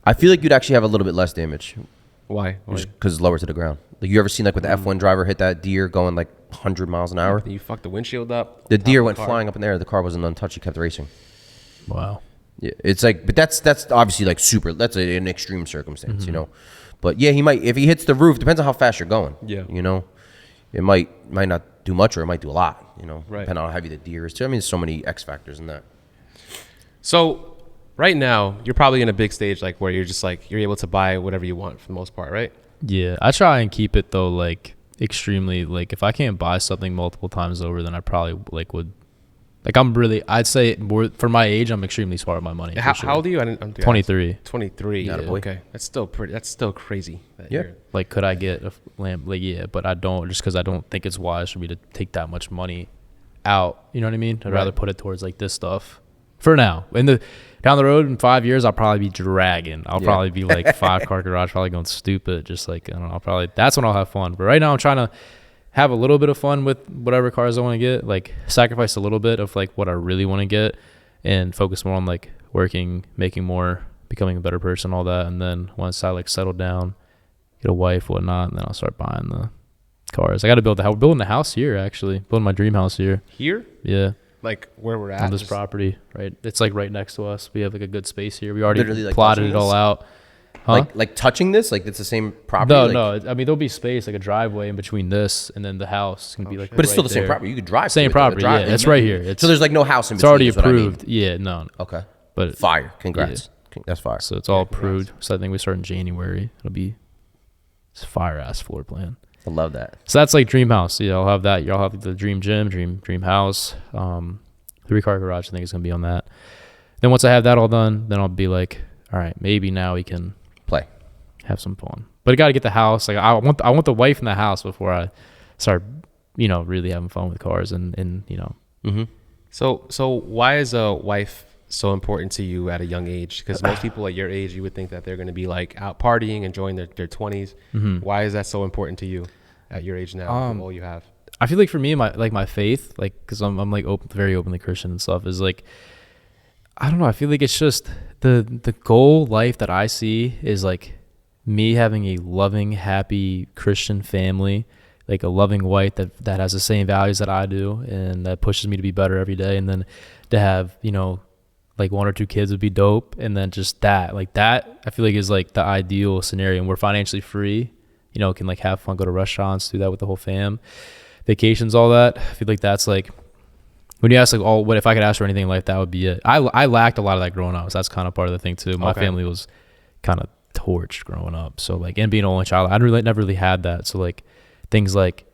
I feel like you'd actually have a little bit less damage Why? just because it's lower to the ground. Like you ever seen like with the F1 driver hit that deer going like 100 miles an hour? You fucked the windshield up. The top deer of went car. flying up in there. The car wasn't untouched. He kept racing. Wow. Yeah, it's like, but that's obviously like super. That's an extreme circumstance, you know. But yeah, he might, if he hits the roof. Depends on how fast you're going. Yeah, you know, it might not do much, or it might do a lot. You know, right. Depending on how heavy the deer is too. I mean, there's so many X factors in that. So right now, you're probably in a big stage like where you're just like you're able to buy whatever you want for the most part, right? Yeah, I try and keep it though, like extremely. Like if I can't buy something multiple times over, then I probably like would. Like I'd say more for my age, I'm extremely smart with my money. How old are you? I'm 23. 23. Yeah, okay, that's still crazy. Yeah. Like, could I get a lamp? Like, yeah, but I don't, just because I don't think it's wise for me to take that much money out. You know what I mean? I'd rather put it towards like this stuff for now. Down the road in 5 years, I'll probably be dragging. I'll probably be like 5-car garage, probably going stupid. Just like, I don't know, that's when I'll have fun. But right now I'm trying to have a little bit of fun with whatever cars I want to get, like sacrifice a little bit of like what I really want to get and focus more on like working, making more, becoming a better person, all that. And then once I like settle down, get a wife, whatnot, and then I'll start buying the cars. I got to build the house. We're building the house here, actually. Building my dream house here. Here? Yeah. Like where we're at? On this property, right? It's like right next to us. We have like a good space here. We already Literally, plotted it all out. Huh? Like touching this? Like it's the same property? No. I mean, there'll be space, like a driveway in between this and then the house. It's going to be like But it's still right the same there. property. You could drive. Same property, yeah. It's right here. So there's like no house in It's between. already is what I mean. approved. Yeah, no. Okay. But Fire. Congrats. That's fire. So it's all approved. So I think we start in January. It'll be fire-ass floor plan. I love that. So that's like dream house. Yeah, I'll have that. Y'all have the dream gym, dream house. 3-car garage, I think is going to be on that. Then once I have that all done, then I'll be like, all right, maybe now we can play, have some fun. But I got to get the house. Like I want the wife in the house before I start, really having fun with cars and. Mm-hmm. So why is a wife so important to you at a young age? Because most people at your age, you would think that they're going to be like out partying, enjoying their 20s. Mm-hmm. Why is that so important to you at your age now? All you have. I feel like for me, my faith, like, because I'm like very openly Christian and stuff, is like, I don't know. I feel like it's just the goal life that I see is like me having a loving, happy Christian family, like a loving wife that has the same values that I do and that pushes me to be better every day. And then to have, like 1 or 2 kids would be dope. And then just that I feel like is like the ideal scenario. And we're financially free, can like have fun, go to restaurants, do that with the whole fam. Vacations, all that. I feel like that's like when you ask like what if I could ask for anything in life, that would be it. I lacked a lot of that growing up, so that's kind of part of the thing too. My family was kind of torched growing up, so like, and being an only child, I never really had that. So like things like,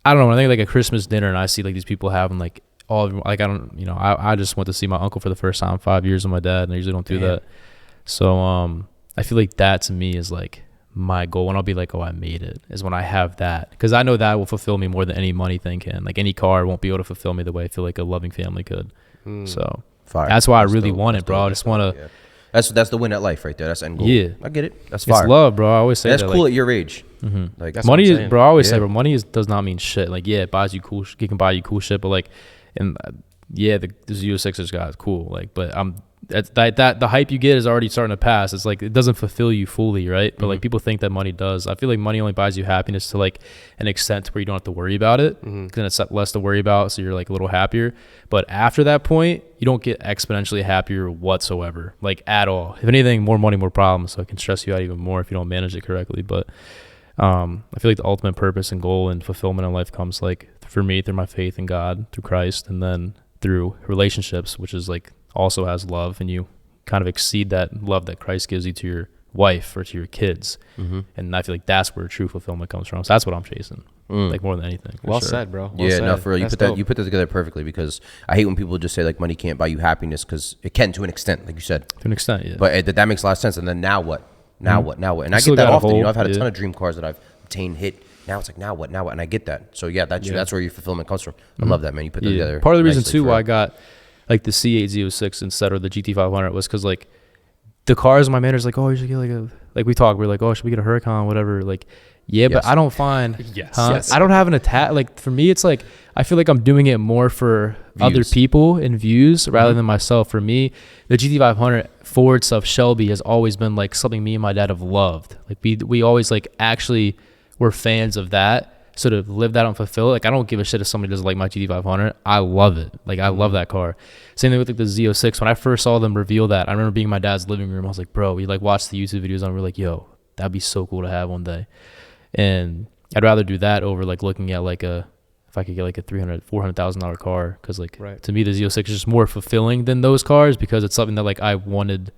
I don't know, when I think like a Christmas dinner and I see like these people having like like I just went to see my uncle for the first time in 5 years with my dad, and I usually don't do that. So I feel like that to me is like my goal, when I'll be like, oh, I made it, is when I have that, because I know that will fulfill me more than any money thing can. Like any car won't be able to fulfill me the way I feel like a loving family could. So that's why I really want it, bro. I just want to. That's the win at life right there. That's end goal. Yeah, I get it. That's fire. It's love, bro. I always say that's that, cool like, at your age. Mm-hmm. Like that's money is, bro. I always say, bro, money does not mean shit. Like, yeah, it buys you cool. It can buy you cool shit, but like, and the Z06 guy is cool. Like, but that the hype you get is already starting to pass. It's like it doesn't fulfill you fully, right? But like people think that money does. I feel like money only buys you happiness to like an extent to where you don't have to worry about it. Then it's less to worry about, so you're like a little happier. But after that point, you don't get exponentially happier whatsoever, like at all. If anything, more money, more problems. So it can stress you out even more if you don't manage it correctly. But I feel like the ultimate purpose and goal and fulfillment in life comes like for me through my faith in God, through Christ, and then through relationships, which is like also has love, and you kind of exceed that love that Christ gives you to your wife or to your kids. And I feel like that's where true fulfillment comes from. So that's what I'm chasing, like more than anything. Well said, bro. No, for real. You put that together perfectly, because I hate when people just say like money can't buy you happiness, because it can to an extent, like you said. To an extent, yeah. But that makes a lot of sense. And then now what? Now what? And I get that often. I've had a ton of dream cars that I've obtained, hit. Now it's like, now what? And I get that. So yeah, that's where your fulfillment comes from. I love that, man. You put that together. Part of the reason too why I got like the C8 Z06 instead of the GT500 was because like the cars, my manager's like, oh, you should get like we talk, we're like, oh, should we get a Huracan, whatever, like, but I don't find, I don't have an attack. Like for me, it's like, I feel like I'm doing it more for other people and views rather than myself. For me, the GT500 Ford stuff, Shelby, has always been like something me and my dad have loved. Like we always like actually were fans of that. So to live that and fulfill it, like I don't give a shit if somebody doesn't like my GT500. I love it. Like I love that car. Same thing with like the Z06. When I first saw them reveal that, I remember being in my dad's living room. I was like, bro, we like watched the YouTube videos and we were like, yo, that'd be so cool to have one day. And I'd rather do that over like looking at like if I could get like a $400,000 car, because like to me the Z06 is just more fulfilling than those cars, because it's something that like I wanted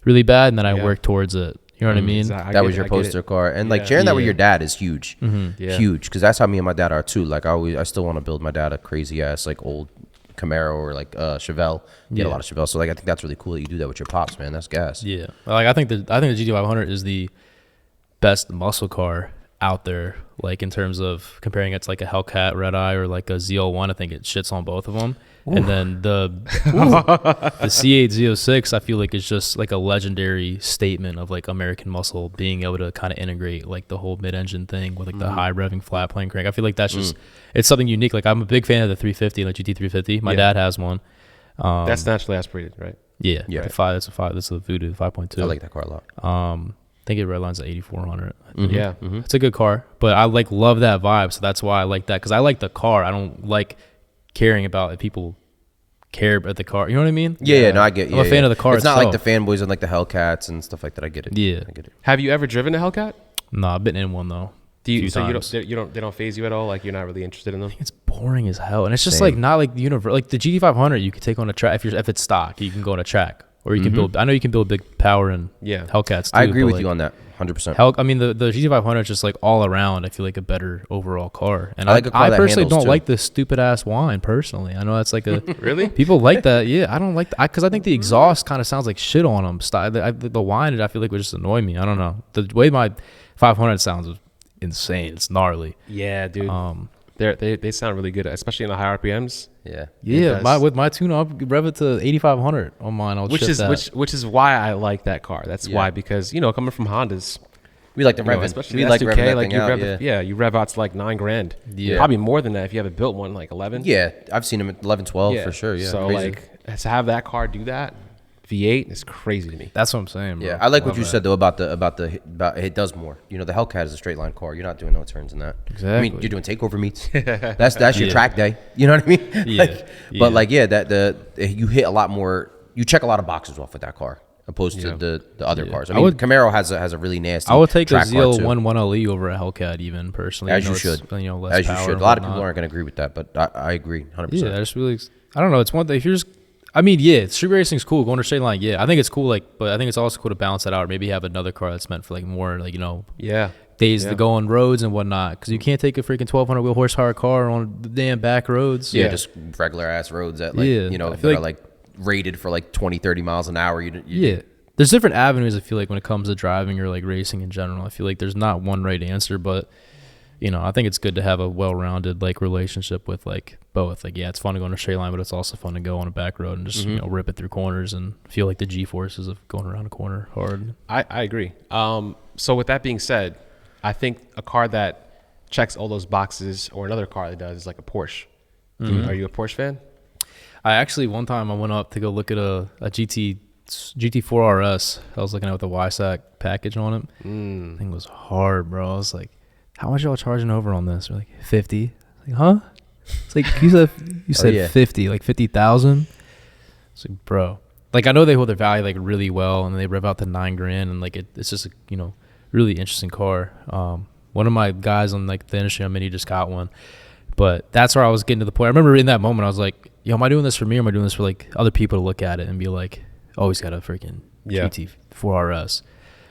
really bad and then I worked towards it. You know what I mean? Exactly. That was your poster car, and like sharing that with your dad is huge, huge. Because that's how me and my dad are too. Like I still want to build my dad a crazy ass like old Camaro or like Chevelle. Get a lot of Chevelle. So like I think that's really cool that you do that with your pops, man. That's gas. Yeah, like I think the GT500 is the best muscle car out there. Like in terms of comparing it to like a Hellcat Red Eye or like a Z01, I think it shits on both of them. Ooh. And then the C8 Z06, I feel like it's just like a legendary statement of like American muscle being able to kind of integrate like the whole mid-engine thing with like the high revving flat plane crank. I feel like that's just it's something unique. Like I'm a big fan of the 350, like GT350. My dad has one. That's naturally aspirated, right? Yeah, yeah. That's a Voodoo 5.2. I like that car a lot. I think it redlines at 8,400. Yeah, it's a good car, but I like love that vibe, so that's why I like that, because I like the car. I don't like caring about if people care about the car. You know what I mean? Yeah, no, I get. I'm a fan of the car. It's not like the fanboys and like the Hellcats and stuff like that. I get it. Yeah, I get it. Have you ever driven a Hellcat? No, I've been in one though. Do you? So they don't phase you at all? Like you're not really interested in them? It's boring as hell, and it's just like not like the universe. Like the GT500, you could take on a track if it's stock. You can go on a track. Or you can build. I know you can build big power and Hellcats too. I agree with you on that, 100%. I mean, the GT500 is just like all around. I feel like a better overall car. And I personally don't like the stupid ass whine. Personally, I know that's like a really people like that. Yeah, I don't like that because I think the exhaust kind of sounds like shit on them. The whine, I feel like would just annoy me. I don't know. The way my 500 sounds is insane. It's gnarly. Yeah, dude. They sound really good, especially in the high RPMs. Yeah. With my tune, I'll rev it to 8,500 on mine. Which is why I like that car. That's why, because coming from Hondas, we like to rev, especially we like revving that thing out. You rev out to like $9,000. Yeah, probably more than that if you haven't built one, like 11. Yeah, I've seen them at 11, 12 for sure. Yeah, so crazy. Like to have that car do that. V8 is crazy to me. That's what I'm saying, bro. Yeah, I like what you said though about it does more. The Hellcat is a straight line car. You're not doing no turns in that. Exactly. I mean, you're doing takeover meets. That's your track day. You know what I mean? Yeah. You hit a lot more. You check a lot of boxes off with that car opposed to the other cars. I mean, Camaro has a really nasty. I would take a ZL11LE over a Hellcat even personally. As you should. Less as you should. A lot of people aren't going to agree with that, but I agree 100%. Yeah, I just really. I don't know. It's one thing if you're just. I mean, yeah, street racing's cool. Going to straight line, yeah, I think it's cool. Like, but I think it's also cool to balance that out. Or maybe have another car that's meant for like more, like days to go on roads and whatnot. Because you can't take a freaking 1,200 wheel horsepower car on the damn back roads. Yeah, just regular ass roads that that are like rated for like 20, 30 miles an hour. There's different avenues. I feel like when it comes to driving or like racing in general, I feel like there's not one right answer, but. I think it's good to have a well-rounded like relationship with like both. Like, yeah, it's fun to go on a straight line, but it's also fun to go on a back road and just rip it through corners and feel like the G-forces of going around a corner hard. I agree. So with that being said, I think a car that checks all those boxes, or another car that does, is like a Porsche. Are you a Porsche fan? I actually one time I went up to go look at a GT4 RS. I was looking at with the YSAC package on it. I think it was hard, bro. I was like, how much y'all charging over on this? We're like 50. Like, huh? It's like you said 50, like 50,000. It's like, bro. Like I know they hold their value like really well, and they rev out to $9,000, and like it's just a really interesting car. One of my guys on like the industry I'm in, he just got one, but that's where I was getting to the point. I remember in that moment I was like, yo, am I doing this for me, or am I doing this for like other people to look at it and be like, oh, he's got a freaking GT4 RS.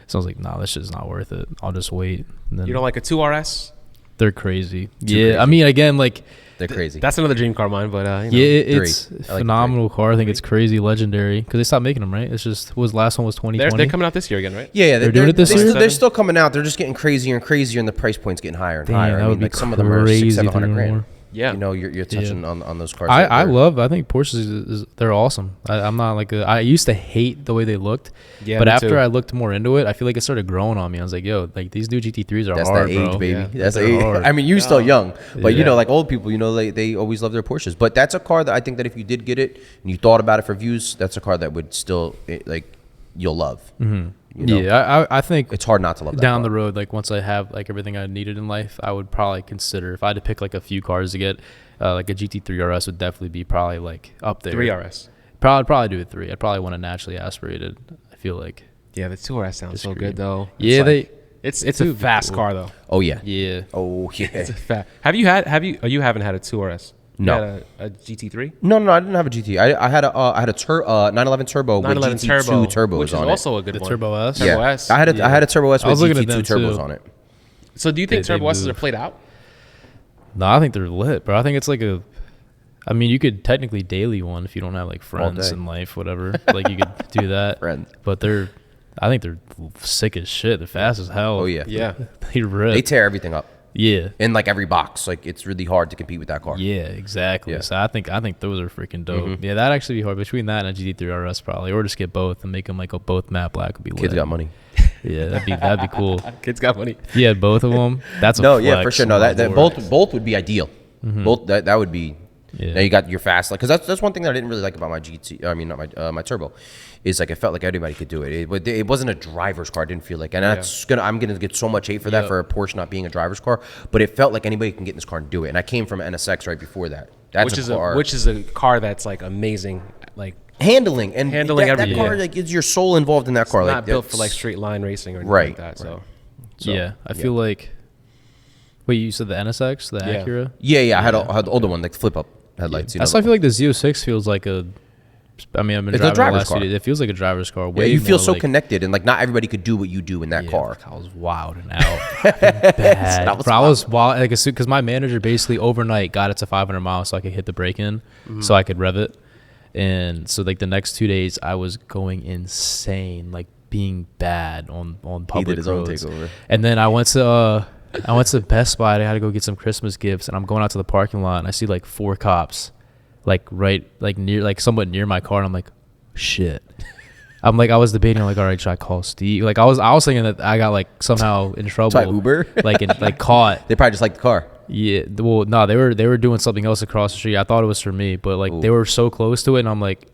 So I was like, nah, this shit's not worth it. I'll just wait. And then you don't like a 2RS? They're crazy. Crazy. I mean, again, like they're crazy. That's another dream car of mine, but it's a phenomenal car. I think it's crazy, legendary, because they stopped making them, right? It's just the last one was 2020. They're coming out this year again, right? Yeah, they're doing it this year. They're still coming out. They're just getting crazier and crazier, and the price point's getting higher and higher. I mean, like some of them are $600-700 Yeah, you're touching on those cars. I think Porsches they're awesome. I'm not like I used to hate the way they looked, but after I looked more into it, I feel like it started growing on me. I was like, yo, like these new GT3s are hard, that age, bro. baby. That's the age. I mean, you're still young, but like old people, they always love their Porsches. But that's a car that I think that if you did get it and you thought about it for views, that's a car that would still like you'll love. You know? Yeah, I think it's hard not to love that down car. the road, like once I have like everything I needed in life, I would probably consider, if I had to pick like a few cars to get, like a GT3 RS would definitely be probably like up there. 3 RS. I'd probably do a 3. I'd probably want a naturally aspirated. I feel like. Yeah, the 2 RS sounds so good though. Yeah, it's a fast car though. Oh yeah. Yeah. Oh yeah. It's a fast. You haven't had a 2 RS? No. You had a GT3? No, I didn't have a GT. I had a 911 Turbo with 911 GT2 turbos which is on also it. a good The one. Turbo S. Turbo S. I had a Turbo S I was with looking at GT2 them, turbos too. on it. So do you think They Turbo S's are move. played out? No, I think they're lit, bro. I think it's like I mean, you could technically daily one if you don't have like friends day. in life, whatever. Like you could do that. Friends. But I think they're sick as shit. They're fast as hell. Oh yeah. Yeah. They rip. They tear everything up Yeah. in like every box. Like it's really hard to compete with that car. Yeah, exactly. Yeah. So I think those are freaking dope. Yeah, that'd actually be hard. Between that and a GT3 RS probably, or just get both and make them like both matte black would be lit. Kids got money. Yeah, that'd be cool. Kids got money. If you had both of them, that's a No, flex. yeah, for sure. No, Oh my that lord. both would be ideal. Both that would be. Yeah. Now you got your fast, like, because that's one thing that I didn't really like about my GT. I mean, not my Turbo, is like I felt like anybody could do it. It wasn't a driver's car. I didn't feel like, and I'm gonna get so much hate for that for a Porsche not being a driver's car. But it felt like anybody can get in this car and do it. And I came from an NSX right before that. That's Which is a car that's like amazing, like handling and Handling that everything. car, like, is your soul involved in that car. not Like built for that's- like straight line racing or anything Right, like that. So Yeah, I feel like. Wait, you said the NSX, the Yeah. Acura? Yeah, I had the older one, like flip up headlights. That's why I feel like the Z06 feels like a. I mean, I've been It's a driving the driver's last few car. days. It feels like a driver's car. Yeah, Way you feel more so like, connected, and like not everybody could do what you do in that Yeah, car. I was wild and out. Bad. I was wild. Like, because my manager basically overnight got it to 500 miles so I could hit the brake in, so I could rev it. And so, like, the next 2 days, I was going insane, like, being bad on public his own roads. takeover. And then I went to Best Buy. I had to go get some Christmas gifts, and I'm going out to the parking lot, and I see, like, 4 cops, like, right, like, near, like, somewhat near my car, and I'm like, shit. I'm like, I was debating, like, all right, should I call Steve? Like, I was thinking that I got, like, somehow in trouble. By Uber? like caught. They probably just like the car. Yeah, well, no, they were doing something else across the street. I thought it was for me, but like they were so close to it, and I'm like,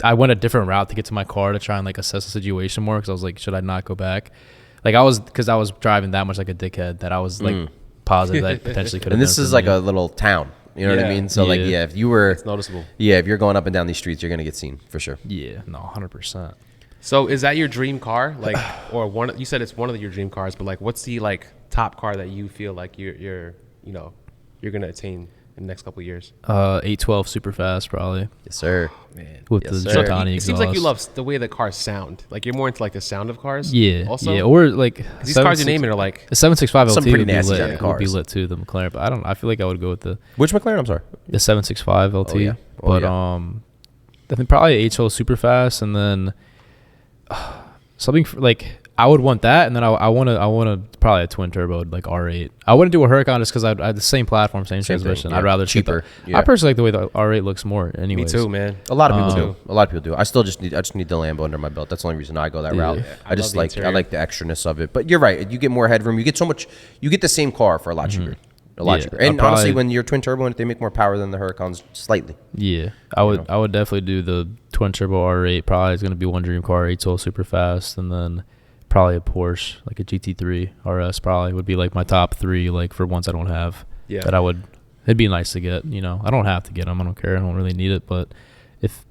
I went a different route to get to my car to try and like assess the situation more, because I was like, should I not go back? Like because I was driving that much like a dickhead that I was like positive that potentially could have. And this is like a little town. You know what I Yeah. mean? So like, Yeah. if you were, it's noticeable. yeah, if you're going up and down these streets, you're gonna get seen for sure. Yeah, no, 100%. So is that your dream car? Like, or one? You said it's one of your dream cars, but like, what's the like top car that you feel like you're gonna attain in the next couple of years? 812 super fast probably Yes, sir. Man, with Yes, the sir. Giordani it seems like you exhaust. love the way the cars sound. Like you're more into like the sound of cars. Yeah, Also, yeah, or like these cars you're naming are like the 765 Some LT pretty would be nasty lit. sounding Would be cars. lit too, the McLaren, but I feel like I would go with the Which McLaren? I'm sorry. 765 LT. Oh, yeah. Oh, But yeah. I think probably 812 super fast, and then something like I would want that, and then I want to probably a twin turbo like R8. I wouldn't do a Huracan just because I had the same platform, same Same thing, transmission. yeah. I'd rather just get Cheaper, the- yeah. I personally like the way the R8 looks more. me Anyways, too, man. A lot of people Um, do. A lot of people do. I still just need the Lambo under my belt. That's the only reason I go that Yeah. route. Yeah, I I just love the like I interior. like the extraness of it. But you're right. You get more headroom. You get so much. You get the same car for a lot cheaper. A lot Yeah, cheaper. I'll And honestly, probably- when you're twin turbo, and they make more power than the Huracans slightly. Yeah, I would definitely do the twin turbo R8. Probably is going to be one dream car, 812 super fast, and then probably a Porsche, like a GT3 RS. Probably would be like my top 3, like for ones I don't have. Yeah. That I would. It'd be nice to get. You know, I don't have to get them. I don't care. I don't really need it, but if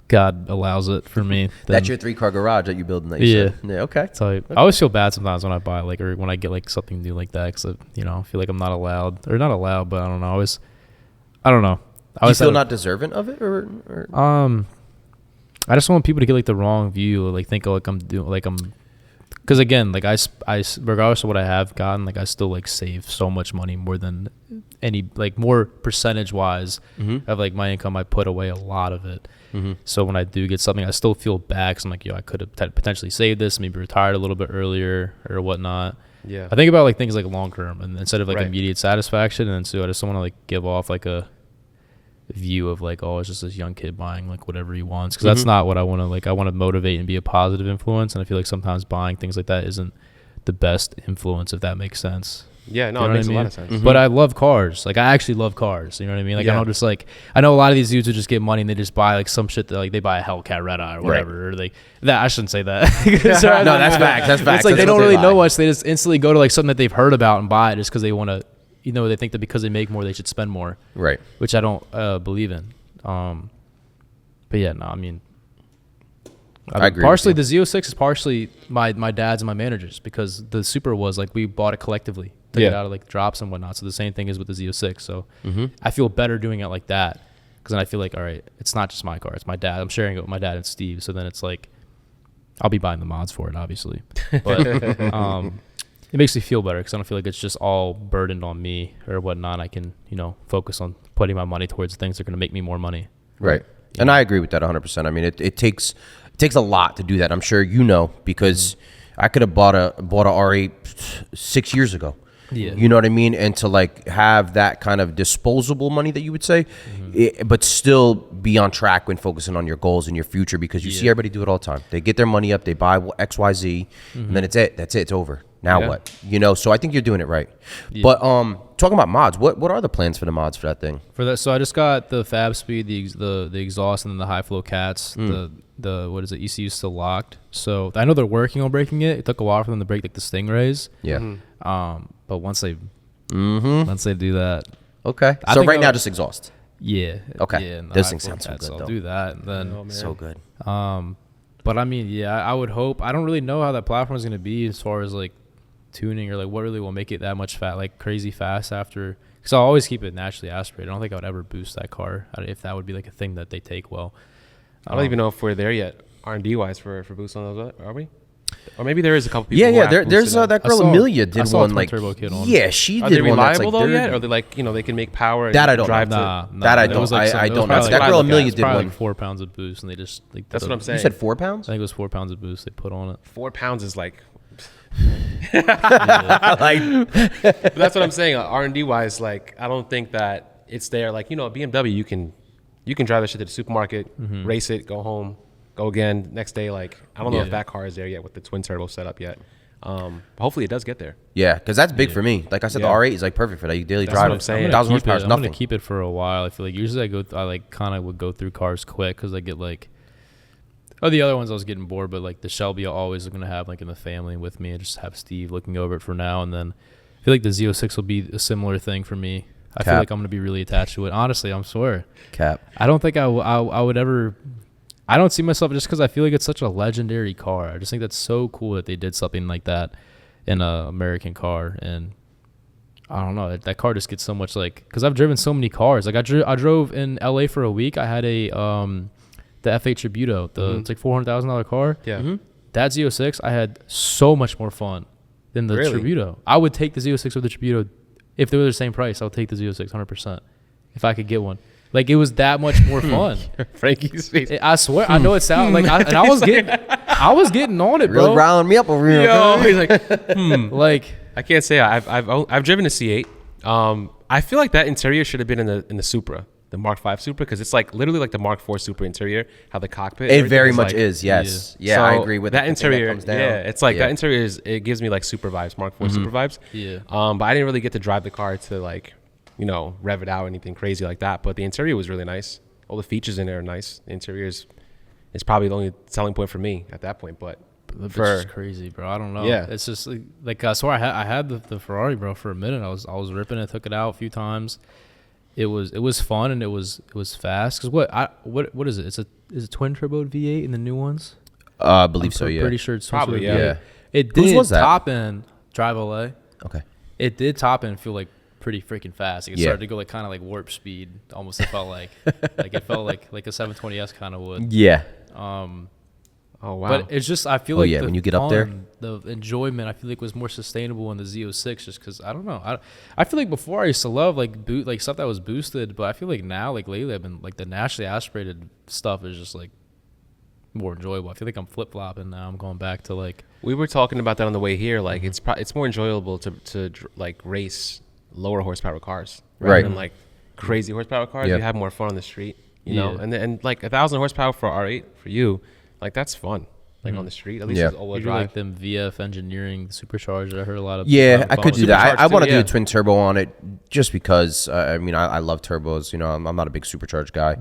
God allows it for me, then That's your 3-car garage that you building. That you Yeah. said. Yeah. Okay. So I always feel bad sometimes when I buy like or when I get like something new like that, because I feel like I'm not allowed, but I don't know. I don't know. I You always feel had a- not deserving of it, or I just want people to get like the wrong view, or like think like I'm doing like I'm, because again, like I regardless of what I have gotten, like I still like save so much money, more than any, like more percentage wise of like my income. I put away a lot of it. So when I do get something, I still feel bad, because I'm like, I could have potentially saved this, maybe retired a little bit earlier or whatnot. Yeah. I think about like things like long term, and instead of like Right. immediate satisfaction, and so I just want to like give off like a view of like, oh, it's just this young kid buying like whatever he wants, because that's not what I want to like. I want to motivate and be a positive influence, and I feel like sometimes buying things like that isn't the best influence, if that makes sense. Yeah, no, You know it makes what I a lot mean? of sense. Mm-hmm. But I love cars. Like, I actually love cars. You know what I mean? Like, I Yeah. don't just like, I know a lot of these dudes who just get money and they just buy like some shit that like they buy a Hellcat Red Eye or whatever. Or I shouldn't say that. No, that's facts. That's facts. It's like That's they don't what really buy. know much. They just instantly go to like something that they've heard about and buy it just because they want to, you know, they think that because they make more, they should spend more. Right. Which I don't believe in. But yeah, no, I mean, I agree. partially the Z06 is partially my dad's and my manager's, because the Supra was like, we bought it collectively, took it out of like drops and whatnot. So the same thing is with the Z06. So I feel better doing it like that, because then I feel like, all right, it's not just my car, it's my dad. I'm sharing it with my dad and Steve. So then it's like, I'll be buying the mods for it, obviously. But it makes me feel better because I don't feel like it's just all burdened on me or whatnot. I can, you know, focus on putting my money towards things that are going to make me more money. Right. And I agree with that 100%. I mean, it takes a lot to do that. I'm sure you know, because I could have bought a R8 6 years ago. Yeah. You know what I mean? And to like have that kind of disposable money that you would say, but still be on track when focusing on your goals and your future, because you see everybody do it all the time. They get their money up, they buy X, Y, Z, and then it's it. That's it. It's over. Now what? You know, so I think you're doing it right. Yeah. But talking about mods, what are the plans for the mods for that thing? For that, so I just got the Fab Speed, the exhaust, and then the high flow cats. The what is it? ECU still locked. So I know they're working on breaking it. It took a while for them to break like the Stingrays. Yeah. But once they do that, Okay. I So think right now, I'll- just exhaust. Yeah. Okay. Yeah, and the This high thing flow sounds so cats, good, I'll though. do that, and then So good. But I mean, yeah, I would hope. I don't really know how that platform is going to be as far as like tuning or like what really will make it that much like crazy fast after. Because I'll always keep it naturally aspirated. I don't think I would ever boost that car if that would be like a thing that they take well. I don't even know if we're there yet, R&D wise, for boost on those. Are we? Or maybe there is a couple people. Yeah, who yeah. have There's boosted them. that girl I saw- Amelia I did saw a one twin like turbo kit on. yeah, she Are did they one that's reliable like though yet? third- Or they like, you know, they can make power and That I don't drive know. to. Nah, That I it don't- was like I it was don't know. probably That like- girl it Amelia was did probably one. like 4 pounds of boost, and they just like That's what I'm saying. You said 4 pounds? I think it was 4 pounds of boost they put on it. 4 pounds is like. Like But that's what I'm saying. R&D wise, like I don't think that it's there. Like, you know, a BMW, you can drive that shit to the supermarket, race it, go home, go again next day. Like I don't know if that car is there yet with the twin turbo setup yet. Hopefully it does get there. yeah, because that's big for me. Like I said, Yeah. the R8 is like perfect for that. You daily That's drive what I'm it. saying. 1,000 keep horsepower it. is I'm nothing. gonna keep it for a while. I feel like usually I like kind of would go through cars quick because I get like, the other ones I was getting bored, but like the Shelby I always gonna have like in the family with me and just have Steve looking over it for now. And then I feel like the Z06 will be a similar thing for me. I feel Cap. like I'm gonna be really attached to it. Honestly, I'm swear. Cap. I don't think I would ever. I don't see myself just because I feel like it's such a legendary car. I just think that's so cool that they did something like that in an American car. And I don't know, that car just gets so much like, because I've driven so many cars. Like I drove in LA for a week. I had a the F8 Tributo, it's like $400,000 car. Yeah. That Z06, I had so much more fun than the Really? Tributo. I would take the Z06 or the Tributo if they were the same price. I would take the Z06 100% if I could get one. Like it was that much more fun. Frankie's face. I swear, I know it sounds like, I was getting on it, Really bro. riling me up over here. Yo, he's like, Like, I can't say I've driven a C8. I feel like that interior should have been in the Supra, the Mark V Supra, because it's like literally like the Mark IV Supra interior. How the cockpit. It everything very is much like, is, yes. Yeah, So I agree with that the thing interior. comes down. Yeah, it's like that interior it gives me like Supra vibes, Mark IV Supra vibes. Yeah. But I didn't really get to drive the car to like, you know, rev it out or anything crazy like that. But the interior was really nice. All the features in there are nice. The interior is probably the only selling point for me at that point. But the bitch is crazy, bro. I don't know. Yeah. It's just like I swear I had the Ferrari, bro, for a minute. I was ripping it, took it out a few times. It was fun and it was fast. Cause what is it? Is it twin turbo V8 in the new ones? I believe so, yeah. Pretty sure it's twin Probably, turbo yeah. V8. It Whose did was that? top end drive LA. Okay. It did top end feel like pretty freaking fast. Like it Yeah. started to go like kind of like warp speed. Almost it felt like it felt like a 720S kind of would. Yeah. oh wow. But it's just I feel Oh, like yeah, the when you get up there. fun, the enjoyment I feel like was more sustainable in the Z06 just because I don't know. I feel like before I used to love like stuff that was boosted, but I feel like now like lately I've been like the naturally aspirated stuff is just like more enjoyable. I feel like I'm flip flopping now. I'm going back to like We were talking about that on the way here. Like it's more enjoyable to like race lower horsepower cars rather Right. than like crazy horsepower cars. Yeah. You have more fun on the street, you know. Yeah. And like 1,000 horsepower for R8 for you, like that's fun. like on the street. At least it's all-wheel drive. Like them VF engineering supercharger. I heard a lot of I could do that. I want to do yeah. a twin turbo on it just because. I mean, I love turbos. You know, I'm not a big supercharged guy.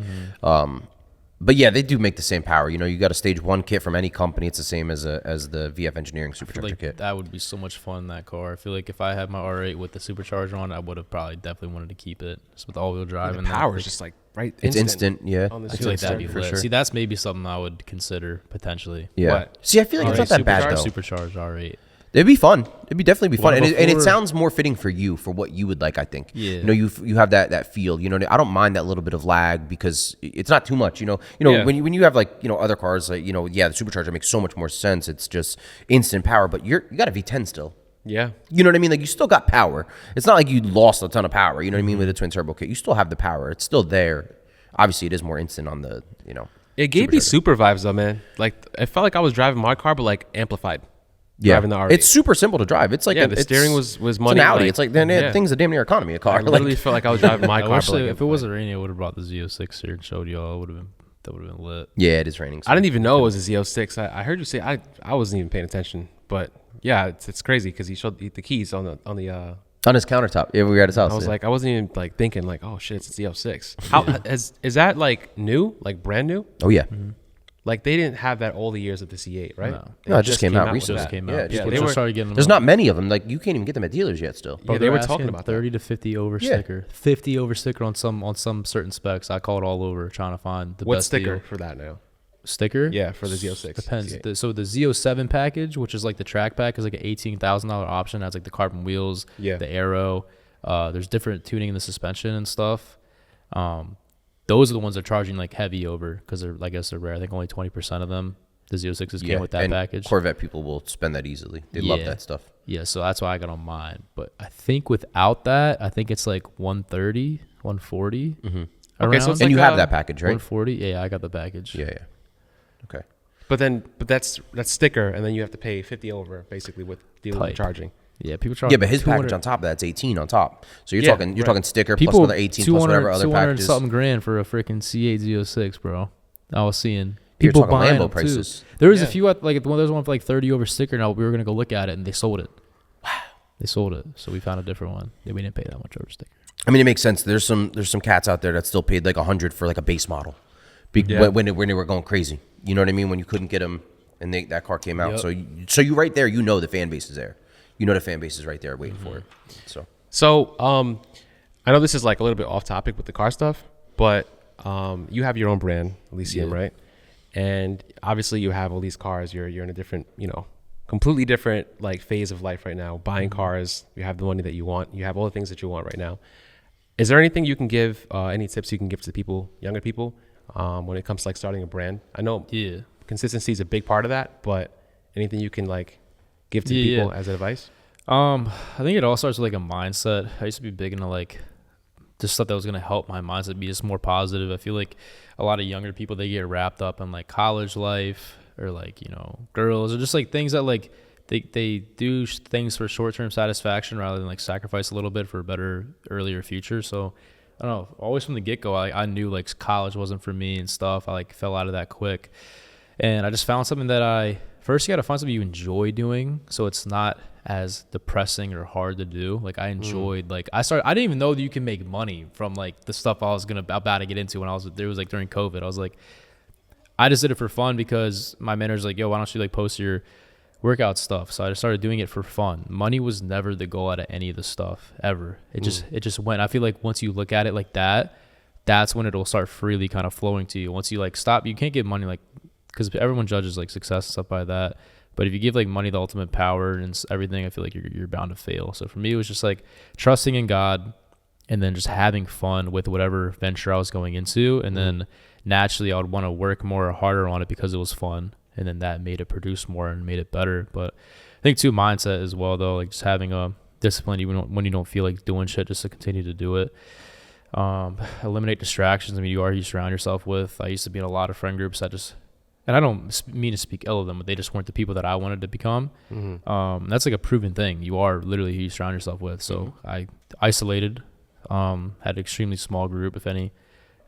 But yeah, they do make the same power. You know, you got a stage 1 kit from any company. It's the same as the VF Engineering supercharger kit. That would be so much fun in that car. I feel like if I had my R8 with the supercharger on, I would have probably definitely wanted to keep it. Just with all-wheel drive. And the power is just like It's instant. Yeah. I feel like that'd be lit. See, that's maybe something I would consider potentially. Yeah. What? See, I feel like it's not that bad though. Supercharged R8. It'd be fun. It'd definitely be fun, and it sounds more fitting for you, for what you would like. I think. Yeah. You know, you have that feel. You know, I don't mind that little bit of lag because it's not too much. You know, when you have like other cars, like the supercharger makes so much more sense. It's just instant power, but you got a V10 still. Yeah. You know what I mean? Like you still got power. It's not like you lost a ton of power. You know what I mean? With a twin turbo kit, you still have the power. It's still there. Obviously, it is more instant on the It gave me super vibes though, man. Like I felt like I was driving my car, but like amplified. Driving the R8. It's super simple to drive. It's like the steering was money. It's an Audi. It's like things a damn near economy. A car. I literally felt like I was driving my car. If it wasn't raining, I would have brought the Z06 here and showed y'all. That would have been lit. Yeah, it is raining. So I didn't even know it was a Z06. I heard you say I wasn't even paying attention, but yeah, it's crazy because he showed the keys on his countertop. Yeah, we were at his house. I was like, I wasn't even like thinking like, oh shit, it's a Z06. How is that like new, like brand new? Oh yeah. Mm-hmm. Like they didn't have that all the years of the C8, right? No, it just came out recently. Yeah, they started getting them. There's not many of them. Like you can't even get them at dealers yet. Still, yeah, they were talking about 30 to 50 over sticker. 50 over sticker on some certain specs. I called all over trying to find the best sticker deal. For that now. Sticker? Yeah, for the Z06. Depends. So the Z07 package, which is like the track pack, is like an $18,000 option. It has like the carbon wheels, the aero. There's different tuning in the suspension and stuff. Those are the ones they're charging like heavy over because they're, I guess they're rare. I think only 20% of them, the Z06s came with that package. Corvette people will spend that easily. They love that stuff. Yeah, so that's why I got on mine. But I think without that, I think it's like 130, 140. Mm-hmm. Okay, so you have that package, right? 140. Yeah, I got the package. Yeah. Okay. But that's sticker, and then you have to pay 50 over basically with dealer charging. Yeah, people charge. Yeah, but his package on top of that's 18 on top. So you're talking sticker plus another 18 plus whatever other packages. $200 something grand for a freaking C8 Z06, bro. I was seeing You're people talking buying Lambo prices. Too. There was a few like there's one for like 30 over sticker. Now we were gonna go look at it and they sold it. Wow. They sold it, so we found a different one. We didn't pay that much over sticker. I mean, it makes sense. There's some cats out there that still paid like $100 for like a base model, when they were going crazy. You know what I mean? When you couldn't get them, and that car came out. Yep. So you right there, the fan base is there. The fan base is right there waiting for it. So I know this is like a little bit off topic with the car stuff, but you have your own brand, Elysium, right? And obviously you have all these cars. You're in a different, completely different like phase of life right now. Buying cars, you have the money that you want. You have all the things that you want right now. Is there anything you can give, any tips you can give to people, younger people, when it comes to like starting a brand? I know consistency is a big part of that, but anything you can like give to people as advice? I think it all starts with like a mindset. I used to be big into like just stuff that was going to help my mindset be just more positive. I feel like a lot of younger people, they get wrapped up in like college life or like, girls or just like things that like they do things for short-term satisfaction rather than like sacrifice a little bit for a better earlier future. So I don't know, always from the get-go, I knew like college wasn't for me and stuff. I like fell out of that quick. And I just found something that first you got to find something you enjoy doing, so it's not as depressing or hard to do. Like I enjoyed, like I didn't even know that you can make money from like the stuff I was about to get into when there was like during COVID. I was like, I just did it for fun because my manager's like, yo, why don't you like post your workout stuff? So I just started doing it for fun. Money was never the goal out of any of the stuff ever. It just went. I feel like once you look at it like that, that's when it'll start freely kind of flowing to you. Once you like stop, you can't get money like, because everyone judges like success and stuff by that. But if you give like money the ultimate power and everything, I feel like you're bound to fail. So for me, it was just like trusting in God and then just having fun with whatever venture I was going into. And then naturally I would want to work more or harder on it because it was fun. And then that made it produce more and made it better. But I think too, mindset as well, though, like just having a discipline even when you don't feel like doing shit, just to continue to do it. Eliminate distractions. I mean, you surround yourself with. I used to be in a lot of friend groups that just, and I don't mean to speak ill of them, but they just weren't the people that I wanted to become. That's like a proven thing. You are literally who you surround yourself with. So I isolated, had an extremely small group, if any,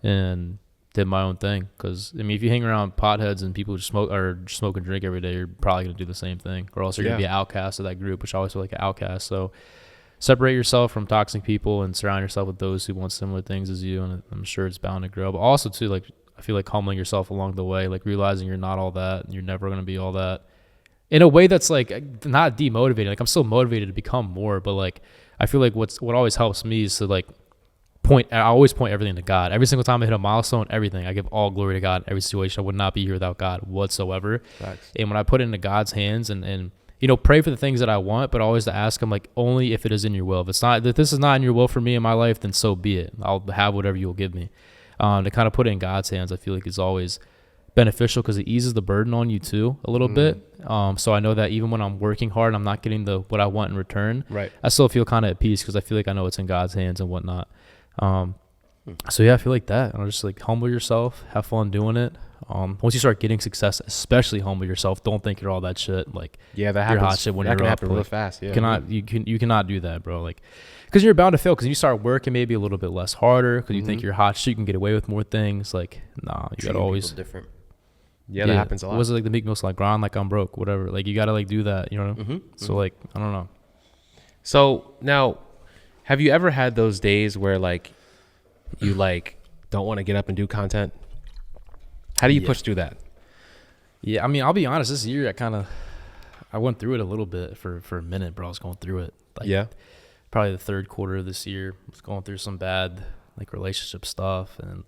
and did my own thing. Because I mean, if you hang around potheads and people who smoke and drink every day, you're probably gonna do the same thing, or else you're gonna be an outcast of that group, which I always feel like an outcast. So separate yourself from toxic people and surround yourself with those who want similar things as you, and I'm sure it's bound to grow. But also too, like, I feel like humbling yourself along the way, like realizing you're not all that, and you're never gonna be all that, in a way that's like not demotivating. Like, I'm still motivated to become more, but like I feel like what always helps me is to like I always point everything to God. Every single time I hit a milestone, everything, I give all glory to God in every situation. I would not be here without God whatsoever. Facts. And when I put it into God's hands and you know, pray for the things that I want, but always to ask him, like, only if it is in your will. If it's not, if this is not in your will for me in my life, then so be it. I'll have whatever you'll give me. To kind of put it in God's hands, I feel like is always beneficial, because it eases the burden on you too a little bit. So I know that even when I'm working hard and I'm not getting what I want in return, right, I still feel kind of at peace, because I feel like I know it's in God's hands and whatnot. So yeah, I feel like that. I'll just like humble yourself, have fun doing it. Once you start getting success, especially humble yourself. Don't think you're all that shit. Like, yeah, that happens. You're hot shit when you're up. Real fast. Yeah, you cannot do that, bro. Like, because you're bound to fail. Because you start working maybe a little bit less harder, because you think you're hot shit, you can get away with more things. Like, nah, you gotta always different. Yeah, that happens a lot. Was it like the Meek Mill's like grind like I'm broke, whatever? Like, you gotta like do that, you know? So like, I don't know. So now, have you ever had those days where like you like don't want to get up and do content? How do you push through that? Yeah, I mean, I'll be honest. This year, I went through it a little bit for a minute, bro. I was going through it. Like, probably the third quarter of this year, I was going through some bad like relationship stuff, and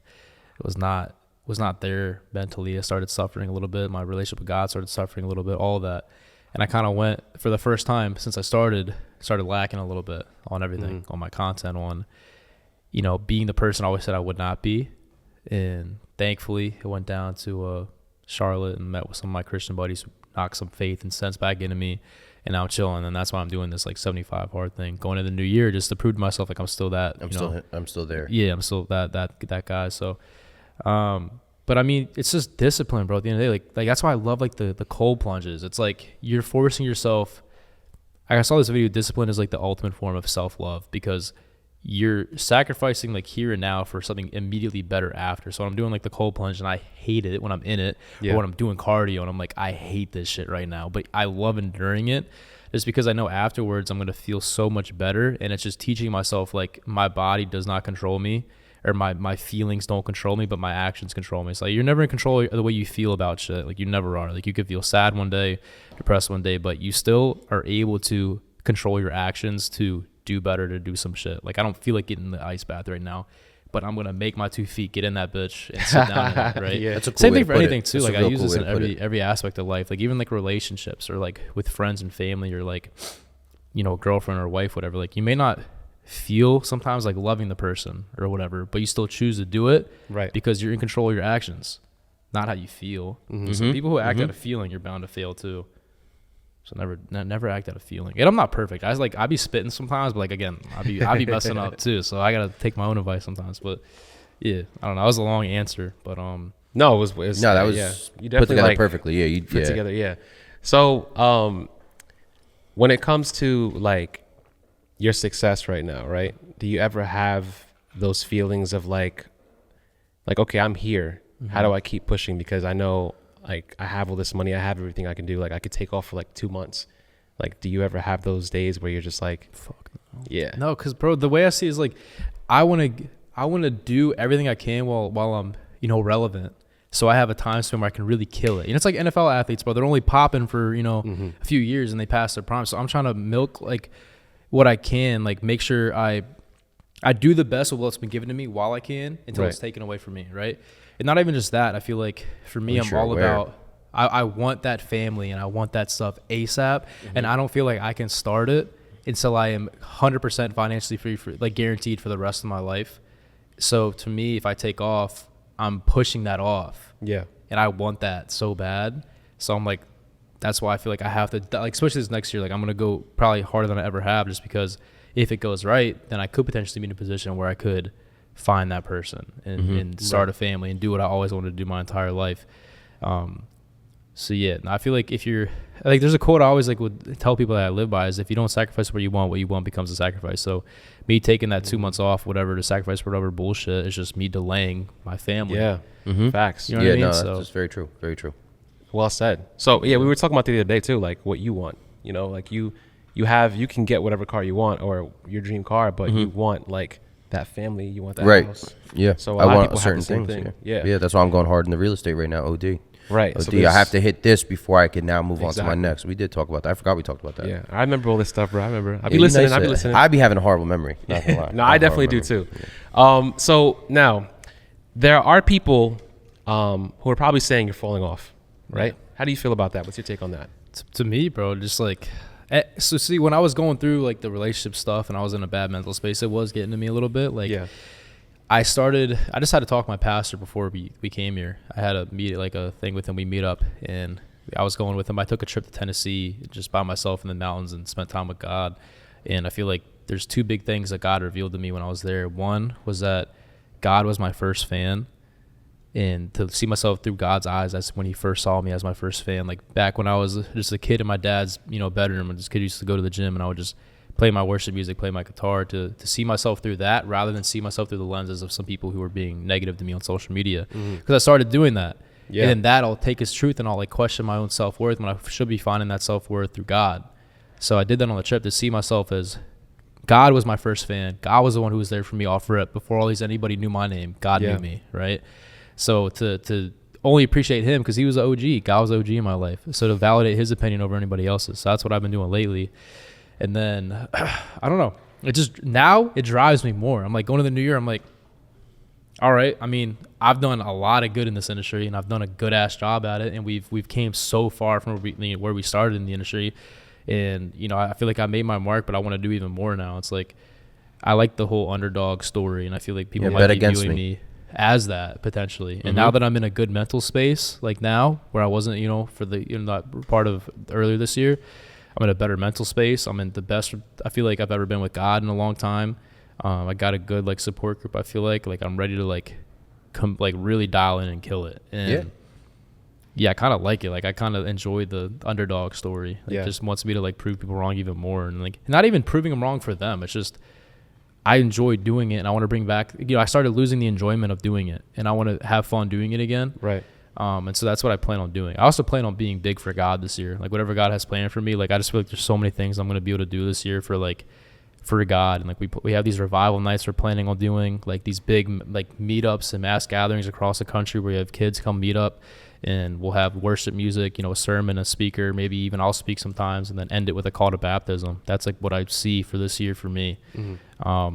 it was not there mentally. I started suffering a little bit. My relationship with God started suffering a little bit. All of that, and I kind of went, for the first time since I started lacking a little bit on everything, on my content, on, you know, being the person I always said I would not be. And thankfully, I went down to Charlotte and met with some of my Christian buddies who knocked some faith and sense back into me, and now I'm chilling. And that's why I'm doing this like 75 hard thing going into the new year, just to prove to myself like I'm still that. I'm still there. Yeah, I'm still that guy. So, but I mean, it's just discipline, bro. At the end of the day, like that's why I love like the cold plunges. It's like you're forcing yourself. I saw this video. Discipline is like the ultimate form of self-love, because you're sacrificing like here and now for something immediately better after. So I'm doing like the cold plunge, and I hate it when I'm in it, or when I'm doing cardio and I'm like, I hate this shit right now, but I love enduring it, just because I know afterwards I'm going to feel so much better. And it's just teaching myself like my body does not control me, or my feelings don't control me, but my actions control me. It's like you're never in control of the way you feel about shit. Like, you never are. Like, you could feel sad one day, depressed one day, but you still are able to control your actions to do better, to do some shit. Like, I don't feel like getting in the ice bath right now, but I'm gonna make my 2 feet get in that bitch and sit down in it, right? That's a cool Same thing for anything too. Like, I use this in every aspect of life, like even like relationships, or like with friends and family, or like, you know, girlfriend or wife, whatever. Like, you may not feel sometimes like loving the person or whatever, but you still choose to do it, right? Because you're in control of your actions, not how you feel. So people who act out of feeling, you're bound to fail too. So never act out of feeling. And I'm not perfect. I be spitting sometimes, but like, again, I be messing up too. So I gotta take my own advice sometimes. But yeah, I don't know. That was a long answer, but no, it was no, that was you definitely put together like, perfectly. Yeah, you put together. Yeah. So when it comes to like your success right now, right? Do you ever have those feelings of like okay, I'm here. How do I keep pushing? Because I know, like, I have all this money, I have everything I can do. Like, I could take off for like 2 months. Like, do you ever have those days where you're just like, fuck no. Yeah. No, because bro, the way I see it is like, I want to do everything I can while I'm, you know, relevant. So I have a time span where I can really kill it. You know, it's like NFL athletes, bro. They're only popping for, you know, a few years and they pass their prime. So I'm trying to milk like what I can, like make sure I do the best with what's been given to me while I can, until it's taken away from me, right? And not even just that. I feel like for me, I'm all about, I want that family and I want that stuff ASAP. And I don't feel like I can start it until I am 100% financially free, for like guaranteed for the rest of my life. So to me, if I take off, I'm pushing that off. Yeah. And I want that so bad. So I'm like, that's why I feel like I have to, like, especially this next year, like I'm going to go probably harder than I ever have, just because if it goes right, then I could potentially be in a position where I could find that person and start a family and do what I always wanted to do my entire life. So yeah, I feel like if you're like, there's a quote I always like would tell people that I live by is if you don't sacrifice what you want becomes a sacrifice. So me taking that 2 months off, whatever, to sacrifice whatever bullshit is just me delaying my family. Yeah. Facts. You know what I mean? No, So, that's just very true. Very true. Well said. So yeah, we were talking about the other day too, like what you want. You know, like you can get whatever car you want or your dream car, but you want like that family, you want that house. Yeah. So I want certain things. thing. Yeah. That's why I'm going hard in the real estate right now. OD. Right. OD. So I have to hit this before I can now move on to my Exactly. next. We did talk about that. I forgot we talked about that. Yeah, I remember all this stuff, bro. I remember. I'd be Yeah, listening. nice I'd be to- listening. I'd be having a horrible memory. Not gonna lie. No, I definitely do too. So now there are people who are probably saying you're falling off, right? How do you feel about that? What's your take on that? to me, bro, just like, so see, when I was going through like the relationship stuff and I was in a bad mental space, it was getting to me a little bit. Like, I just had to talk to my pastor before we came here. I had a thing with him. We meet up and I was going with him. I took a trip to Tennessee just by myself in the mountains and spent time with God. And I feel like there's two big things that God revealed to me when I was there. One was that God was my first fan, and to see myself through God's eyes, that's when he first saw me as my first fan. Like back when I was just a kid in my dad's, bedroom, and this kid used to go to the gym and I would just play my worship music, play my guitar, to see myself through that rather than see myself through the lenses of some people who were being negative to me on social media. Because I started doing that. Yeah. And then that I'll take as truth and I'll like question my own self-worth when I should be finding that self-worth through God. So I did that on the trip to see myself as God was my first fan. God was the one who was there for me off rip before anybody knew my name. God knew me, right? So to only appreciate him because he was the OG. God was the OG in my life. So to validate his opinion over anybody else's. So that's what I've been doing lately. And then, I don't know. Now it drives me more. I'm like going to the new year. I'm like, all right. I mean, I've done a lot of good in this industry and I've done a good ass job at it. And we've came so far from where we started in the industry. And, I feel like I made my mark, but I want to do even more now. It's like, I like the whole underdog story. And I feel like people might be viewing me as that potentially. And now that I'm in a good mental space, like now where I wasn't, for the, that part of earlier this year, I'm in a better mental space. I'm in the best I feel like I've ever been with God in a long time. I got a good like support group. I feel like I'm ready to like come like really dial in and kill it. And I kind of like it. Like I kind of enjoy the underdog story. Like, it just wants me to like prove people wrong even more, and like not even proving them wrong for them. It's just I enjoy doing it, and I want to bring back. I started losing the enjoyment of doing it, and I want to have fun doing it again. Right. And so that's what I plan on doing. I also plan on being big for God this year. Like whatever God has planned for me, like I just feel like there's so many things I'm going to be able to do this year for God. And like we have these revival nights we're planning on doing, like these big like meetups and mass gatherings across the country where you have kids come meet up, and we'll have worship music, a sermon, a speaker, maybe even I'll speak sometimes, and then end it with a call to baptism. That's like what I see for this year for me. I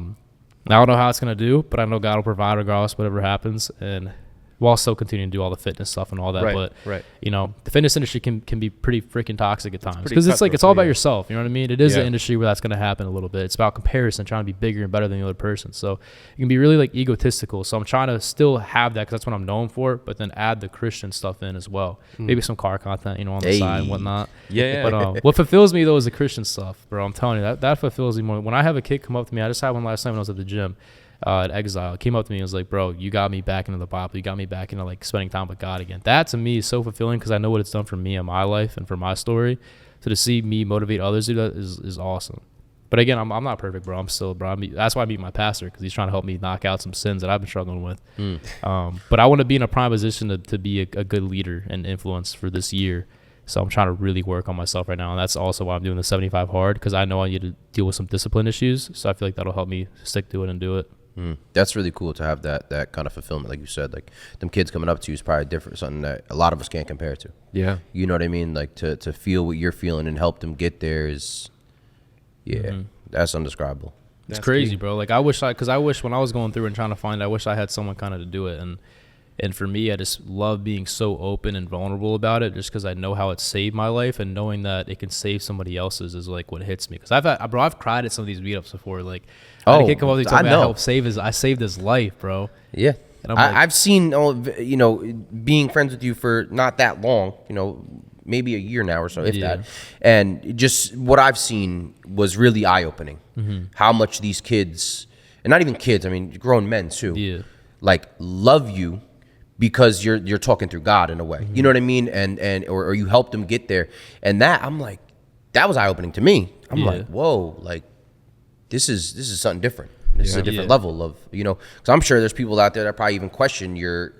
don't know how it's going to do, but I know God will provide regardless whatever happens. And while still continuing to do all the fitness stuff and all that. But the fitness industry can be pretty freaking toxic at times because it's like it's all about yourself. You know what I mean? It is an industry where that's going to happen a little bit. It's about comparison, trying to be bigger and better than the other person. So it can be really like egotistical. So I'm trying to still have that because that's what I'm known for, but then add the Christian stuff in as well. Maybe some car content, on the side and whatnot. But what fulfills me though is the Christian stuff, bro. I'm telling you that fulfills me more. When I have a kid come up to me, I just had one last time when I was at the gym. At Exile, came up to me and was like, bro, you got me back into the Bible. You got me back into like spending time with God again. That to me is so fulfilling because I know what it's done for me in my life and for my story. So to see me motivate others to do that is awesome. But again, I'm not perfect, bro. I'm still, bro. That's why I meet my pastor, because he's trying to help me knock out some sins that I've been struggling with. But I want to be in a prime position to be a good leader and influence for this year. So I'm trying to really work on myself right now. And that's also why I'm doing the 75 hard, because I know I need to deal with some discipline issues. So I feel like that'll help me stick to it and do it. That's really cool to have that kind of fulfillment. Like you said, like them kids coming up to you is probably different, something that a lot of us can't compare to. Yeah. You know what I mean? Like to feel what you're feeling and help them get there is, that's undescribable. It's crazy, bro. Like I wish when I was going through and trying to find it, I wish I had someone kind of to do it. And for me, I just love being so open and vulnerable about it, just because I know how it saved my life, and knowing that it can save somebody else's is like what hits me. Because I've cried at some of these meetups before. Like, I can't come up with I saved his life, bro. Yeah, and I've seen, being friends with you for not that long, maybe a year now or so, if that. And just what I've seen was really eye opening. How much these kids, and not even kids, I mean grown men too, like love you because you're talking through God in a way. You know what I mean? And or you helped them get there. And that, I'm like, that was eye opening to me. I'm like, whoa, like this is something different. This is a different level of, you know, because I'm sure there's people out there that probably even question your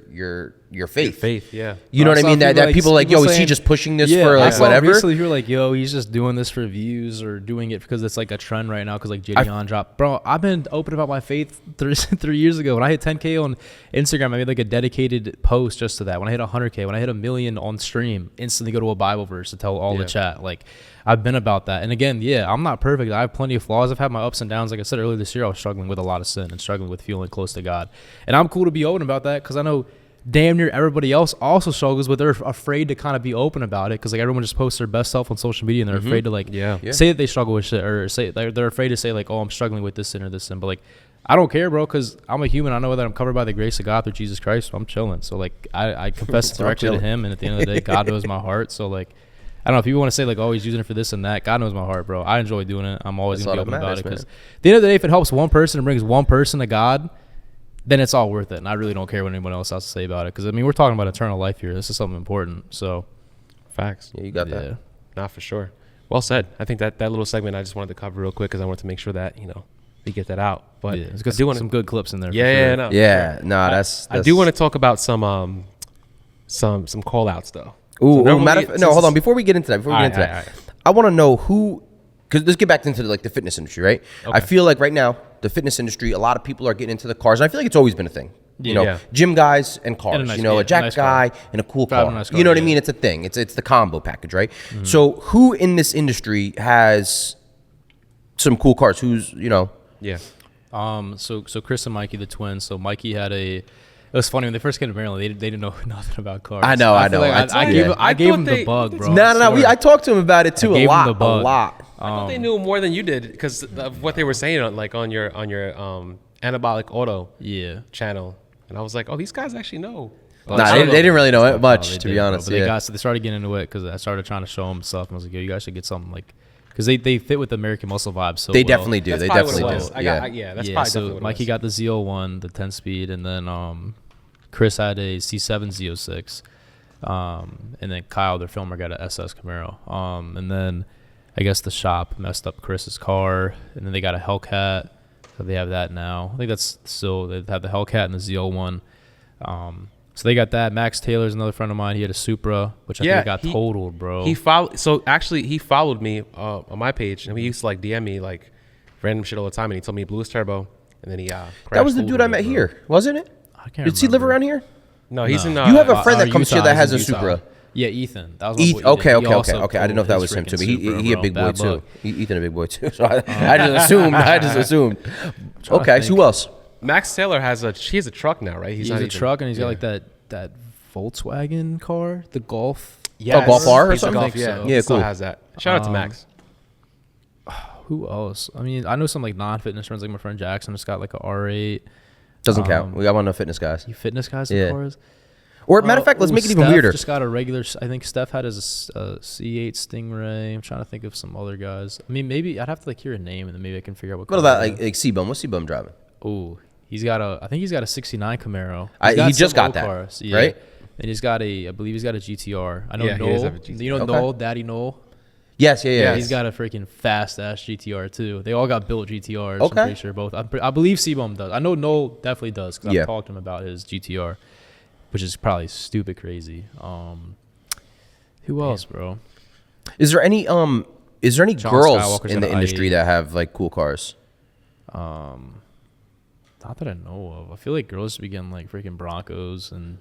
faith. Faith, yeah. You know what I mean? That people are like, yo, is he just pushing this for like whatever? Recently, you're like, yo, he's just doing this for views or doing it because it's like a trend right now because like JDon dropped. Bro, I've been open about my faith 3 years ago. When I hit 10K on Instagram, I made like a dedicated post just to that. When I hit 100K, when I hit 1 million on stream, instantly go to a Bible verse to tell all the chat. Like, I've been about that. And again, I'm not perfect. I have plenty of flaws. I've had my ups and downs. Like I said earlier this year, I was struggling with a lot of sin and struggling with feeling close to God. And I'm cool to be open about that because I know damn near everybody else also struggles, but they're afraid to kind of be open about it because like everyone just posts their best self on social media and they're afraid to like say that they struggle with shit or say they're afraid to say like, oh, I'm struggling with this sin or this sin. But like, I don't care, bro, because I'm a human. I know that I'm covered by the grace of God through Jesus Christ. So I'm chilling. So like, I confess directly to Him, and at the end of the day, God knows my heart. So like, I don't know if you want to say like, oh, he's using it for this and that. God knows my heart, bro. I enjoy doing it. I'm always gonna be open about it because at the end of the day, if it helps one person and brings one person to God, then it's all worth it. And I really don't care what anyone else has to say about it because I mean, we're talking about eternal life here. This is something important. So, facts. Yeah, you got that. Not for sure. Well said. I think that little segment I just wanted to cover real quick because I wanted to make sure that we get that out. But it's got some good clips in there. I do want to talk about some call outs though. Ooh, hold on. Before we get into that, I want to know who, because let's get back into the fitness industry, right? Okay. I feel like right now, the fitness industry, a lot of people are getting into the cars. And I feel like it's always been a thing. Gym guys and cars. And a jack guy and a cool car. Nice car. You know what I mean? It's a thing. It's the combo package, right? Mm-hmm. So who in this industry has some cool cars? Who's, Yeah. So Chris and Mikey, the twins. So Mikey had it was funny when they first came to Maryland. They didn't know nothing about cars. I know. I gave him the bug, bro. No. I talked to him about it too a lot. I thought they knew more than you did because of what they were saying on your Anabolic Auto channel, and I was like, oh, these guys actually know. They didn't really know it much, to be honest. They started getting into it because I started trying to show them stuff, and I was like, yo, you guys should get something like. Because they fit with the American Muscle vibe so they definitely do. They definitely do. That's probably so Mikey got the Z01, the 10-speed, and then Chris had a C7 Z06, and then Kyle, their filmer, got an SS Camaro. And then I guess the shop messed up Chris's car, and then they got a Hellcat, so they have that now. I think that's still they have the Hellcat and the Z01. So they got that. Max Taylor's another friend of mine. He had a Supra, which I think got totaled, bro. He followed me on my page, and he used to DM me like random shit all the time. And he told me he blew his turbo, and then he crashed. That was the dude I met here, wasn't it? I can't remember. Did he live around here? No, he's in. You have a friend that comes here that has a Supra. Yeah, Ethan. That was Okay. I didn't know if that was him too, but he a big boy too. Ethan a big boy too. So I just assumed. Okay, so who else? Max Taylor has a truck now, right? He's a truck, and he's got like that Volkswagen car, the Golf. Yeah, Golf R or something. Cool. Still has that. Shout out to Max. Who else? I mean, I know some like non-fitness friends, like my friend Jackson just got like a R8. Doesn't count. We got one of the fitness guys. You fitness guys in cars? Or matter of fact, let's make it even weirder. Just got a regular. I think Steph had his C8 Stingray. I'm trying to think of some other guys. I mean, maybe I'd have to like hear a name, and then maybe I can figure out what. What about like C-Bum? What's C-Bum driving? Oh. I think he's got a 69 Camaro. He just got that, cars, right? And I believe he's got a GTR. I know Noel. You know Noel, Daddy Noel? Yes, yeah. He's got a freaking fast-ass GTR, too. They all got built GTRs, I'm pretty sure both. I believe C-Bum does. I know Noel definitely does, because I've talked to him about his GTR, which is probably stupid crazy. Who else, bro? Is there any girls in the industry that have, like, cool cars? Not that I know of. I feel like girls be getting like freaking Broncos and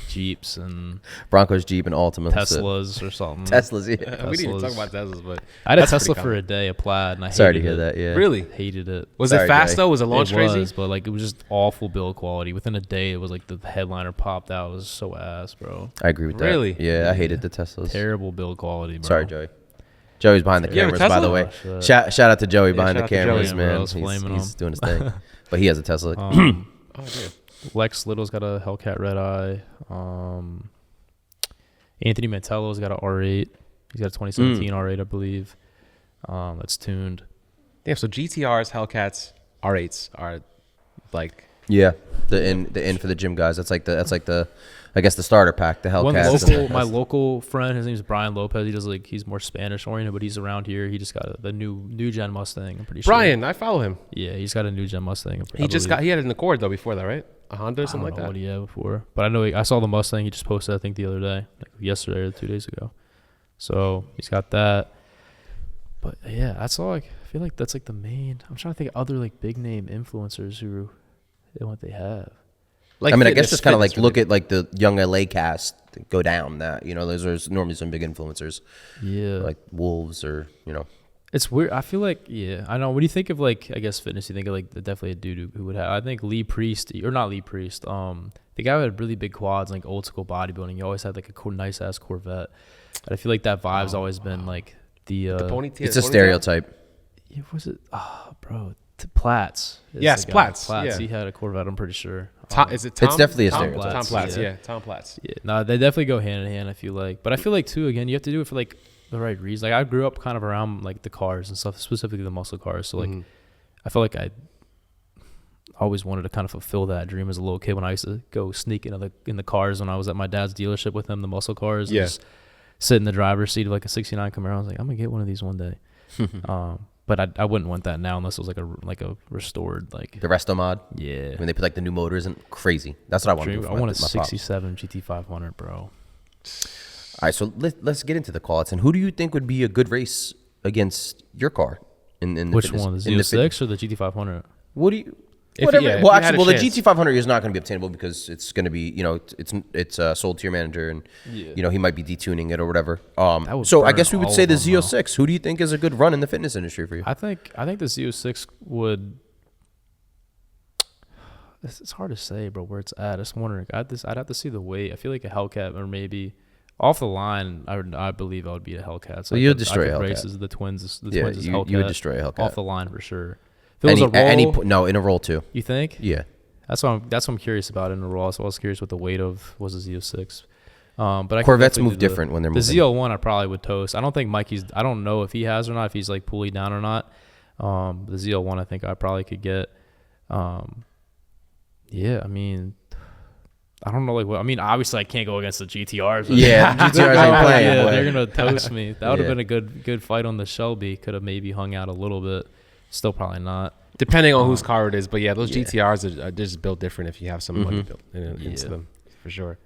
Jeeps and Broncos, Jeep, and Altima. Teslas or something. Teslas, yeah. We didn't even talk about Teslas, but I had a Tesla for a day, a Plaid, and I hated it. Sorry to hear that, yeah. Really? Hated it. Was it fast though? Was it launch crazy? It was, but like it was just awful build quality. Within a day, it was like the headliner popped out. It was so ass, bro. I agree with that. Really? Yeah, I hated the Teslas. Terrible build quality, bro. Sorry, Joey. Joey's behind the cameras, by the way. Shout out to Joey behind the cameras, man. He's doing his thing. But he has a Tesla. Lex Little's got a Hellcat Red Eye. Anthony Mantello's got an R8. He's got a 2017 R8, I believe. That's tuned. Damn, so GTRs, Hellcats, R8s are like the in for the gym guys. That's like the I guess the starter pack, the Hellcats. My local friend, his name's Brian Lopez. He does he's more Spanish oriented, but he's around here. He just got the new gen Mustang. I'm pretty sure. Brian, I follow him. Yeah, he's got a new gen Mustang. He had an Accord though before that, right? A Honda or something like that. I don't know what he had before, but I know I saw the Mustang. He just posted, I think, the other day, yesterday or 2 days ago. So he's got that. But yeah, that's all. I feel like that's the main. I'm trying to think of other big name influencers what they have. I mean, I guess just kind of look at the young LA cast go down. That those are normally some big influencers. Yeah, like Wolves or It's weird. I feel I know. When you think of I guess fitness, you think of definitely a dude who would have. I think Lee Priest or not Lee Priest. The guy who had really big quads, old school bodybuilding. He always had a nice ass Corvette. And I feel like that vibe's always been the ponytail. It's a stereotype. Yeah, was it? Oh, bro. Platts. Yes, Platts. Yeah. He had a Corvette, I'm pretty sure. Is it Tom? It's definitely a stereotype. Tom Platts, yeah. Tom Platts. Yeah, no, they definitely go hand in hand, I feel like. But I feel too, again, you have to do it for the right reason. I grew up kind of around the cars and stuff, specifically the muscle cars. So I felt I always wanted to kind of fulfill that dream as a little kid when I used to go sneak in the cars when I was at my dad's dealership with him, the muscle cars. Yeah. Just sit in the driver's seat of a 69 Camaro. I was I'm going to get one of these one day. But I wouldn't want that now unless it was a restored the resto mod. Yeah, when they put the new motors in, crazy. That's what I want to do. I want a 67 GT500, bro. All right, so let's get into the call-outs. And who do you think would be a good race against your car? In the Which one, the Z06 or the GT500? What do you? The GT500 is not going to be obtainable because it's going to be, it's sold to your manager, and he might be detuning it or whatever. So I guess we would say the Z06. Who do you think is a good run in the fitness industry for you? I think the Z06 would. It's hard to say, bro, where it's at. I'm just wondering. I'd have to see the weight. I feel like a Hellcat or maybe off the line. I believe I would be a Hellcat. So you'll destroy a Hellcat. Races the twins. The twins is Hellcat. You would destroy a Hellcat off the line for sure. If it was a roll, no, in a roll too. You think? Yeah. That's what I'm curious about in a roll. So I was curious what the weight of was a Z06. But Corvettes move different when they're moving. The Z01 I probably would toast. I don't think Mikey's. I don't know if he has or not. If he's pulley down or not. The Z01 I think I probably could get. Yeah, I mean, I don't know. Obviously I can't go against the GTRs. Yeah, GTRs ain't playing. Yeah, they're gonna toast me. That would have been a good fight on the Shelby. Could have maybe hung out a little bit. Still probably not. Depending on whose car it is. But yeah, those GTRs are just built different if you have some money built into them, for sure.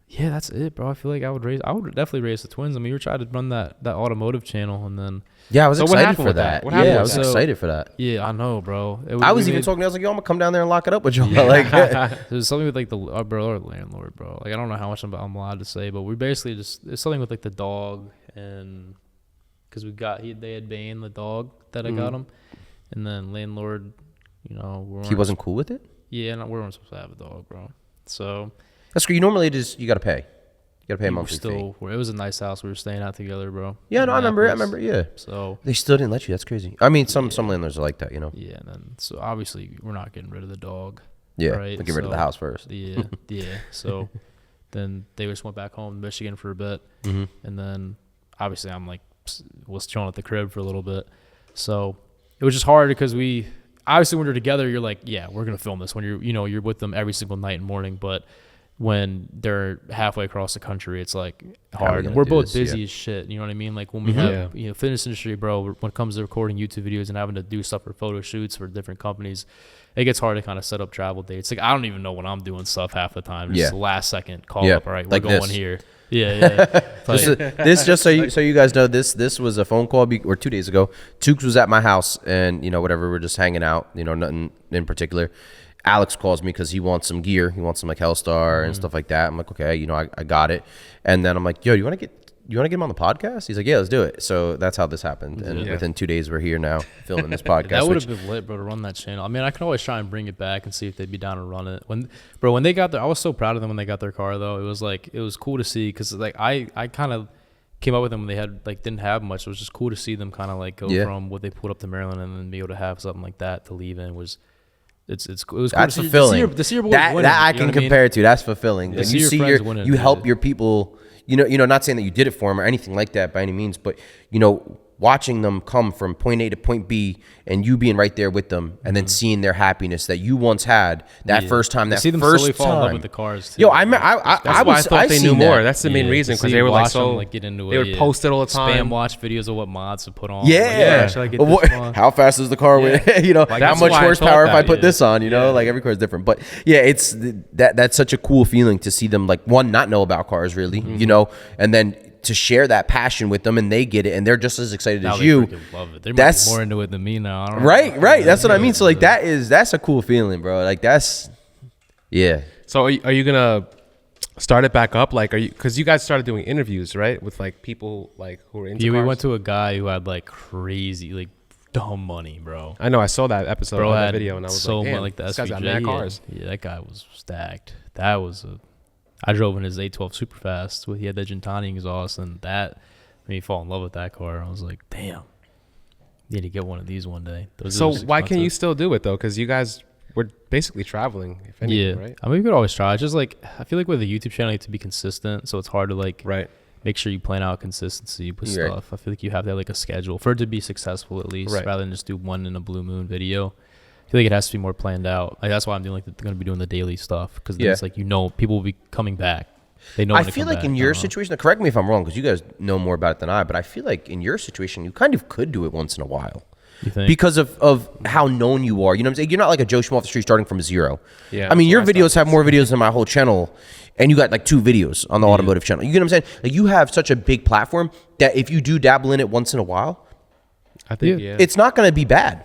Yeah, that's it, bro. I feel like I would definitely race the twins. We were trying to run that automotive channel, and then I was excited for that. I was excited for that. Yeah, I know, bro. I was even talking. I was like, yo, I'm gonna come down there and lock it up with you. There's something with our landlord, bro. I don't know how much I'm allowed to say, but we basically it's something with the dog, and because they had Bane, the dog that I got him, and then landlord, he wasn't cool with it. Yeah, we weren't supposed to have a dog, bro. So that's cool. You normally you got to pay. You got to pay a monthly fee. It was a nice house. We were staying out together, bro. Yeah, no, I remember. Yeah. So they still didn't let you. That's crazy. I mean, some landlords are like that, Yeah, and then so obviously we're not getting rid of the dog. Yeah, right? Get rid of the house first. Yeah. So then they just went back home to Michigan for a bit, and then obviously I'm was chilling at the crib for a little bit. So it was just hard because obviously when you're together, you're we're going to film this when you're with them every single night and morning. But when they're halfway across the country, it's hard. We're both busy as shit. You know what I mean? When we have, fitness industry, bro, when it comes to recording YouTube videos and having to do stuff for photo shoots for different companies, it gets hard to kind of set up travel dates. I don't even know when I'm doing stuff half the time. Just last second call up. All right, we're going here. Yeah. This just so you guys know, this was a phone call or 2 days ago. Tukes was at my house, and whatever, we're just hanging out. Nothing in particular. Alex calls me because he wants some gear. He wants some Hellstar and stuff like that. I'm like, okay, I got it. And then I'm like, yo, you want to get him on the podcast? He's like, yeah, let's do it. So that's how this happened. And within 2 days, we're here now filming this podcast. That would have been lit, bro, to run that channel. I can always try and bring it back and see if they'd be down to run it. When they got there, I was so proud of them when they got their car, though. It was cool to see because I kind of came up with them when they had didn't have much. It was just cool to see them kind of go from what they put up to Maryland and then be able to have something like that to leave in it was cool. That's fulfilling. To see your boys winning, that I can compare it to. That's fulfilling. When you see you help your people. Not saying that you did it for them or anything like that by any means, but watching them come from point A to point B and you being right there with them and then seeing their happiness that you once had that first time, that see them first slowly time. fall in love with the cars too. Yo, I thought they knew more. That's the main reason, because they were like, so get into they would post it all the time. Spam watch videos of what mods to put on. Yeah. Should I get this one? How fast is the car with, you know, how much horsepower if I put this on, you know, like every car is different. But yeah, it's that's such a cool feeling to see them, like, one, not know about cars really, you know, and then to share that passion with them and they get it and they're just as excited as you. Love it. They might be more into it than me now. I don't know. Right. That's what I mean. So like that's a cool feeling, bro. Like that's, yeah. So are you gonna start it back up? Like, because you guys started doing interviews, right, with like people like who were into cars? We went to a guy who had like crazy, like dumb money, bro. I know. I saw that episode of that video and I was so like, much like the this guy's got SVJ. mad cars. Yeah, that guy was stacked. I drove in his 812 Superfast. He had that Gentani exhaust, and that made me fall in love with that car. I was like, damn, need to get one of these one day. So why can't you still do it though? Because you guys were basically traveling, if anything, right? I mean, we could always try. It's just like, I feel like with a YouTube channel, you have to be consistent, so it's hard to like make sure you plan out consistency with stuff. I feel like you have to have like a schedule for it to be successful, at least, rather than just do one in a blue moon video. I feel like it has to be more planned out. Like, that's why I'm doing like going to be doing the daily stuff, because then it's like, you know, people will be coming back. They know. I feel like in your situation, correct me if I'm wrong, because you guys know more about it than I, but I feel like in your situation, you kind of could do it once in a while. You think? Because of how known you are. You know what I'm saying? You're not like a Joe Schmo off the street starting from zero. Yeah. I mean, your videos have more videos than my whole channel, and you got like 2 videos on the automotive channel. You get what I'm saying? Like, you have such a big platform that if you do dabble in it once in a while, I think it's not going to be bad.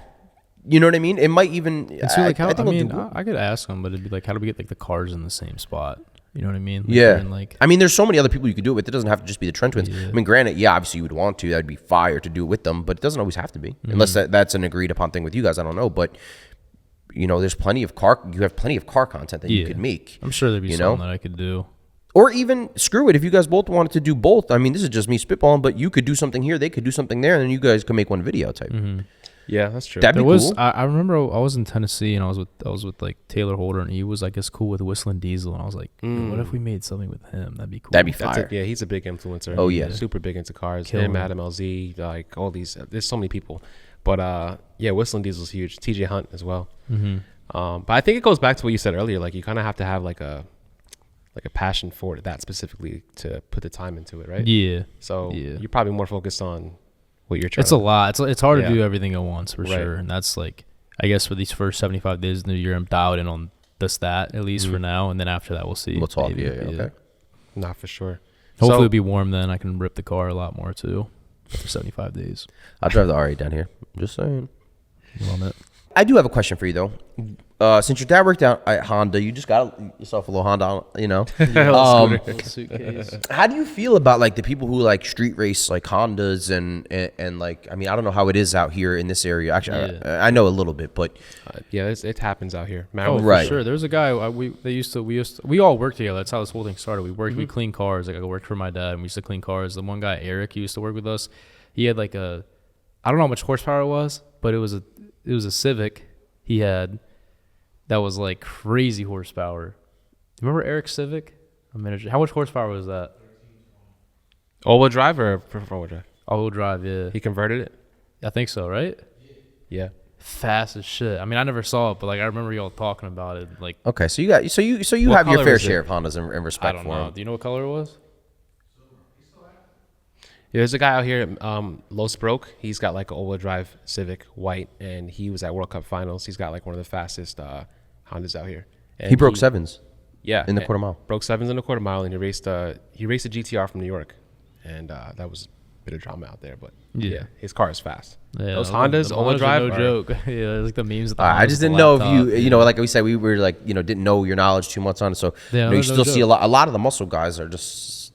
You know what I mean? It might even. So like, how, I could ask them, but it'd be like, how do we get like the cars in the same spot? You know what I mean? Like, I mean, there's so many other people you could do it with. It doesn't have to just be the Trent twins. I mean, granted, obviously you would want to. That'd be fire to do it with them, but it doesn't always have to be, unless that's an agreed upon thing with you guys. I don't know, but you know, there's plenty of car. You have plenty of car content that you could make. I'm sure there'd be something that I could do. Or even screw it, if you guys both wanted to do both. I mean, this is just me spitballing, but you could do something here, they could do something there, and then you guys could make one video type. Yeah, that's true. That'd be cool. I remember I was in Tennessee and I was with like Taylor Holder, and he was, I guess, cool with Whistling Diesel, and I was like, what if we made something with him? That'd be cool. That'd be fire. Yeah, he's a big influencer. Oh yeah, super big into cars. Him, Adam LZ, like all these. There's so many people, but yeah, Whistling Diesel's huge. TJ Hunt as well. But I think it goes back to what you said earlier. Like, you kind of have to have like a passion for that specifically to put the time into it, right? Yeah. So you're probably more focused on what you're trying. It's a lot. It's hard to do everything at once, for sure. And that's like, I guess for these first 75 days of the year, I'm dialed in on that at least for now, and then after that we'll see. We'll talk. Okay. Not for sure. Hopefully it'll be warm then. I can rip the car a lot more too for 75 days. I'll drive the R8 down here. Just saying. Love it. I do have a question for you though. Since your dad worked out at Honda, you just got yourself a little Honda, you know. Suitcase. How do you feel about like the people who like street race like Hondas and like, I mean, I don't know how it is out here in this area. Actually, I know a little bit, but it happens out here. For sure. There's a guy we all worked together. That's how this whole thing started. We cleaned cars. Like, I worked for my dad, and we used to clean cars. The one guy, Eric, he used to work with us. He had like I don't know how much horsepower it was, but it was a Civic he had that was like crazy horsepower. Remember Eric's Civic? How much horsepower was that? All-wheel drive or four-wheel drive? All-wheel drive, yeah. He converted it? I think so, right? Yeah. Fast as shit. I mean, I never saw it, but like, I remember y'all talking about it. Like, okay, so you have your fair share of Hondas and respect for them. I don't know. Do you know what color it was? Yeah, there's a guy out here, Los Broke. He's got like an all-wheel drive Civic, white, and he was at World Cup Finals. He's got like one of the fastest Hondas out here. And he broke sevens. Yeah, in the quarter mile. Broke sevens in the quarter mile, and he raced a GTR from New York, and that was a bit of drama out there. But yeah his car is fast. Yeah, those Hondas, all-wheel drive, no joke. Yeah, like the memes. I just didn't know if you know, like we said, we were like, you know, didn't know your knowledge too much on it. So you still see a lot of the muscle guys are just.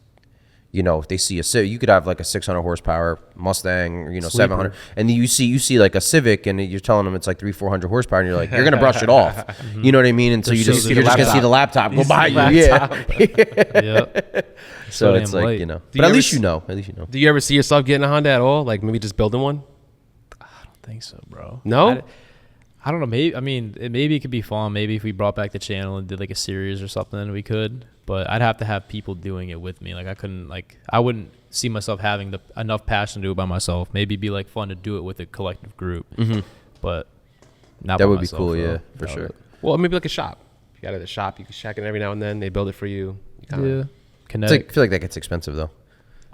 You know, if they see you could have like a 600 horsepower Mustang, you know, 700, and you see like a Civic, and you're telling them it's like 300-400 horsepower, and you're like, you're gonna brush it off. You know what I mean? And so you're just gonna see the laptop go by you. Yeah. So it's like, you know, but at least you know. Do you ever see yourself getting a Honda at all? Like maybe just building one? I don't think so, bro. No. I don't know. Maybe it could be fun. Maybe if we brought back the channel and did like a series or something, we could. But I'd have to have people doing it with me. Like, I wouldn't. see myself having enough passion to do it by myself. Maybe be like fun to do it with a collective group, but not. That by would be myself, cool, though. yeah, for That sure. would- Well, maybe like a shop. You got it at a shop. You can shack it every now and then. They build it for you. Yeah, I kinetic. feel like that gets expensive though.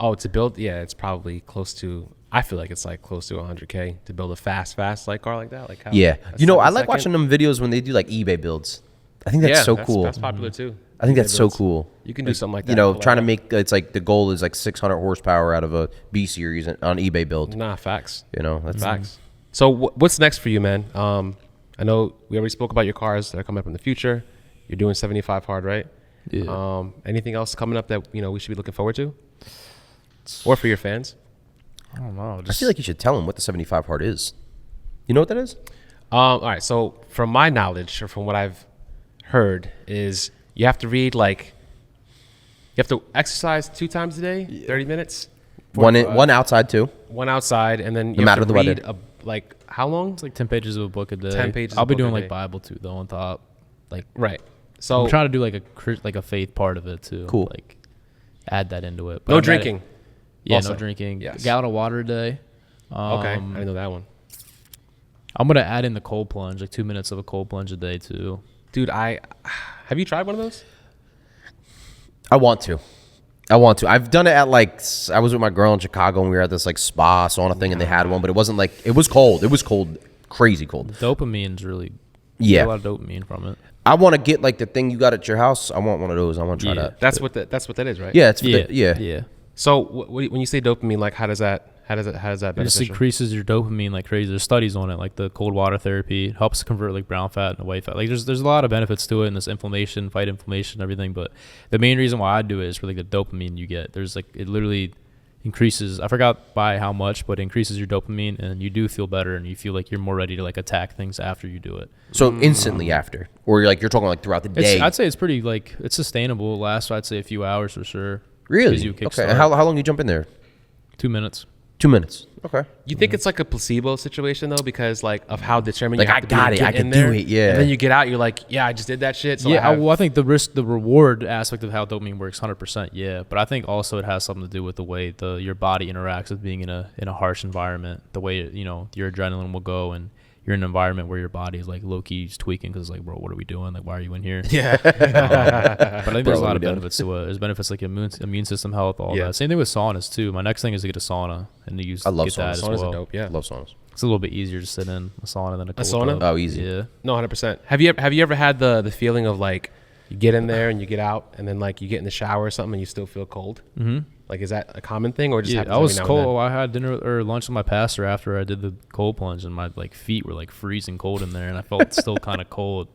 Oh, to build, yeah, it's probably close to. I feel like it's like close to 100K to build a fast like car like that. Like how, Yeah, a you know, I 7 like second? watching them videos when they do like eBay builds. I think that's so cool. That's popular too. I think eBay that's so builds. cool. You can do something like that. You know, pull trying to that make it's like the goal is like 600 horsepower out of a B series on eBay build. off. Nah, facts. You know, that's Facts. So what's next for you, man? I know we already spoke about your cars that are coming up in the future. You're doing 75 hard, right? Yeah. Anything else coming up that we should be looking forward to, or for your fans? I don't know. I Just, feel like you should tell them what the 75 hard is. You know what that is? All right. So from my knowledge, or from what I've heard, is you have to read you have to exercise 2 times a day, 30 minutes. One outside too. One outside, and then you No have matter to the read weather. like how long? it's like 10 pages of a book a day. 10 pages I'll of be a book doing a like day. Bible too, though, on top. Like, Right. So I'm trying to do like a faith part of it too. Cool. Like, add that into it. But no I'm at it- drinking. Yeah, also. no drinking. Yes. Gallon of water a day. Okay, I didn't know that one. I'm gonna add in the cold plunge, like 2 minutes of a cold plunge a day too. Dude, have you tried one of those? I want to. I've done it at I was with my girl in Chicago and we were at this like spa sauna thing and they had one, but it wasn't like it was cold. It was cold, crazy cold. Dopamine's really Yeah. get a lot of dopamine from it. I want to get like the thing you got at your house. I want one of those. I want to try Yeah. that. That's what that is, right? Yeah, it's for Yeah, yeah. So when you say dopamine, like how does that It just beneficial? increases your dopamine like crazy. There's studies on it, like the cold water therapy. It helps convert like brown fat into white fat. Like there's a lot of benefits to it, and this inflammation, fight inflammation, everything. But the main reason why I do it is for like the dopamine you get. There's like it literally increases. I forgot by how much, but it increases your dopamine, and you do feel better, and you feel like you're more ready to like attack things after you do it. So instantly after, or you're talking like throughout the day. I'd say it's pretty like it's sustainable. It lasts, I'd say, a few hours for sure. Really? Gives you a Okay. kickstart. And how long you jump in there? 2 minutes. 2 minutes. Okay. You think it's like a placebo situation though, because like of how determined Like, you I have to be got to it, get I in can there, do it, yeah. And then you get out, you're like, yeah, I just did that shit. So Yeah, well, I think the reward aspect of how dopamine works, 100%. Yeah, but I think also it has something to do with the way your body interacts with being in a harsh environment. The way your adrenaline will go, and you're in an environment where your body is like low key tweaking because like, bro, what are we doing? Like, why are you in here? Yeah. But I think there's a what lot are of we doing? benefits to it. There's benefits like immune system health, all Yeah. that. Same thing with saunas too. My next thing is to get a sauna and to use. I love get that saunas. as Saunas well. are dope. Yeah. I love saunas. It's a little bit easier to sit in a sauna than a cold sauna? tub. Oh, easy. Yeah. No, 100%. Have you ever had the feeling of like you get in there and you get out and then like you get in the shower or something and you still feel cold? Mm-hmm. Like, is that a common thing or just Yeah, happens I was every now and then? cold. I had dinner or lunch with my pastor after I did the cold plunge, and my like feet were like freezing cold in there, and I felt still kind of cold.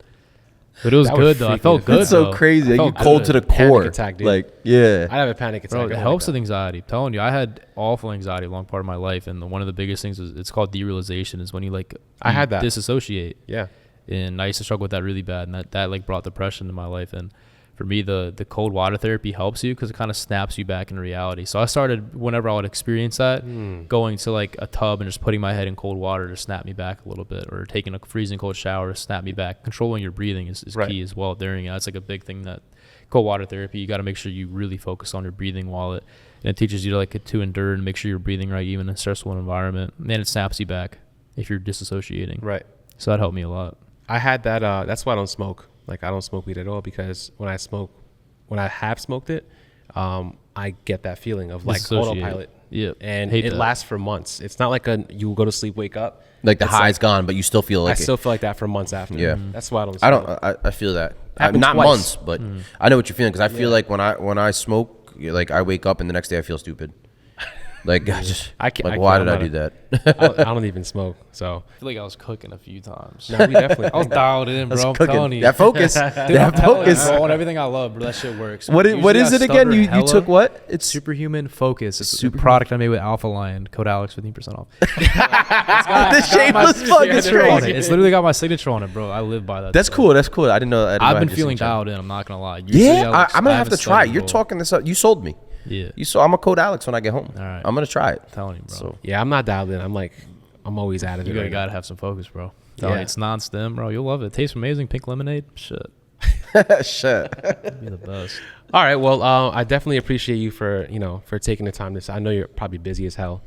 But it was That would good though. I freak me felt the good. That's so though. crazy. I Like, you felt cold good. to the Panic core. attack, dude. Like, yeah. I'd have a panic attack. Bro, I it don't helps like with anxiety. I'm telling you, I had awful anxiety a long part of my life, and one of the biggest things is it's called derealization. Is when you like I had you that. disassociate. that. Yeah. And I used to struggle with that really bad, and that like brought depression to my life. And for me, the cold water therapy helps you because it kind of snaps you back in reality. So I started, whenever I would experience that, going to like a tub and just putting my head in cold water to snap me back a little bit, or taking a freezing cold shower to snap me back. Controlling your breathing is Right. key as well during it. That's like a big thing, that cold water therapy. You got to make sure you really focus on your breathing while and it teaches you to endure and make sure you're breathing right even in a stressful environment. And then it snaps you back if you're disassociating. Right. So that helped me a lot. I had that. That's why I don't smoke. Like, I don't smoke weed at all, because when I have smoked it, I get that feeling of like Disassociate. autopilot. Yeah. And Hate it that. lasts for months. It's not like you go to sleep, wake up. Like the It's high's gone, but you still feel like I still feel like that for months after. Yeah. That's why I don't I smoke. I feel that. Happened Not twice. months, but I know what you're feeling, because I feel like when I smoke, like I wake up and the next day I feel stupid. Like I can't- like I why can't- did I I'm do not that? I don't even smoke. So I feel like I was cooking a few times. no, we definitely. I was dialed in, bro. I'm telling you. That focus. Dude, that I'm telling you, focus. bro, on everything I love, bro. That shit works. What Usually is I it again? stutter You hella. took what? It's Superhuman Focus. It's a Superhuman. product I made with Alpha Lion. Code Alex 15% off. the shameless plug is Signature on it. crazy. It's literally got my signature on it, bro. I live by that. That's stuff. cool. That's cool. I didn't know. I've been I feeling just- dialed in. I'm not gonna lie. Usually Yeah, I'm gonna have haven't to try it. studied You're before. talking this up. You sold me. Yeah. I'm a code Alex when I get home. All right. I'm gonna try it. I'm telling you, bro. So Yeah, I'm not dialed in. I'm always out of it. You right now. gotta have some focus, bro. Telling you, Yeah. it's non-stem, bro. You'll love it. It tastes amazing. Pink lemonade. Shit. Shit. Be the best. All right. Well, I definitely appreciate you for taking the time I know you're probably busy as hell.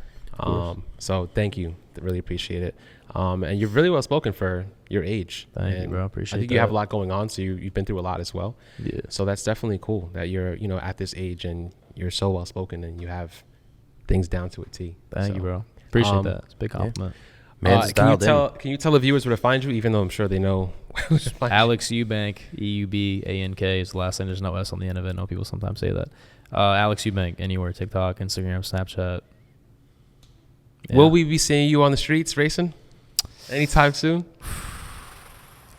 So thank you. Really appreciate it. And you're really well spoken for your age. Thank you, bro. Appreciate it. I think you have a lot going on, so you've been through a lot as well. Yeah. So that's definitely cool that you're, at this age and you're so well spoken and you have things down to a T. Thank you, bro. Appreciate that. It's a big compliment. Man, can you tell the viewers where to find you, even though I'm sure they know? Alex Eubank, Eubank is the last name. There's no S on the end of it. I know people sometimes say that. Alex Eubank, anywhere, TikTok, Instagram, Snapchat. Yeah. Will we be seeing you on the streets racing anytime soon?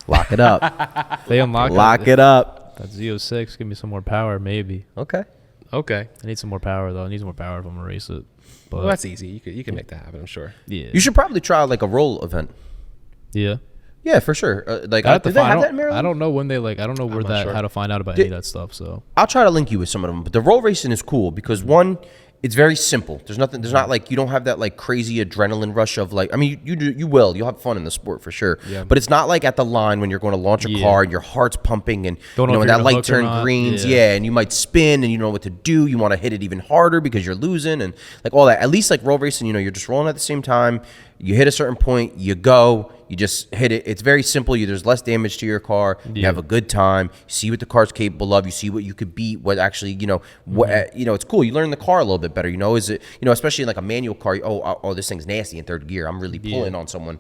Lock it up. They unlock Lock it up. That Z06, give me some more power, maybe. Okay. Okay. I need some more power, though. I need some more power if I'm going to race it. But Well, that's easy. You can make that happen, I'm sure. yeah. You should probably try like a roll event. Yeah. Yeah, for sure. Like, I have to do they find have out. that in Maryland? I don't know when they I don't know where not that sure. how to find out about any of that stuff. So I'll try to link you with some of them. But the roll racing is cool because one, it's very simple. There's not like, you don't have that like crazy adrenaline rush of like, I mean, you'll have fun in the sport for sure. Yeah. But it's not like at the line when you're going to launch a car and your heart's pumping and Don't know if when you're that gonna light hook or turn not. greens, Yeah. and you might spin and you don't know what to do. You want to hit it even harder because you're losing and like all that. At least like roll racing, you're just rolling at the same time. You hit a certain point, you go, you just hit it. It's very simple. There's less damage to your car. You have a good time. You see what the car's capable of. You see what you could beat. What actually, it's cool. You learn the car a little bit better. Is it, especially in like a manual car. Oh, this thing's nasty in third gear. I'm really pulling on someone.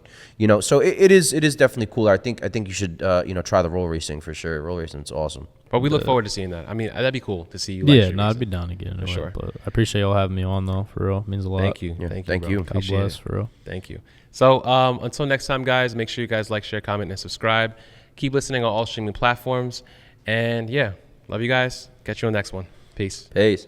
So it is definitely cooler. I think you should try the roll racing for sure. Roll racing is awesome. But we look forward to seeing that. I mean, that'd be cool to see you. yeah, no, I'd be down again. For sure. But I appreciate y'all having me on though. For real, it means a lot. Thank you. Yeah, Thank thank you. you. Bro. God bless. For real. Thank you. So until next time, guys, make sure you guys like, share, comment, and subscribe. Keep listening on all streaming platforms. And yeah, love you guys. Catch you on the next one. Peace. Peace.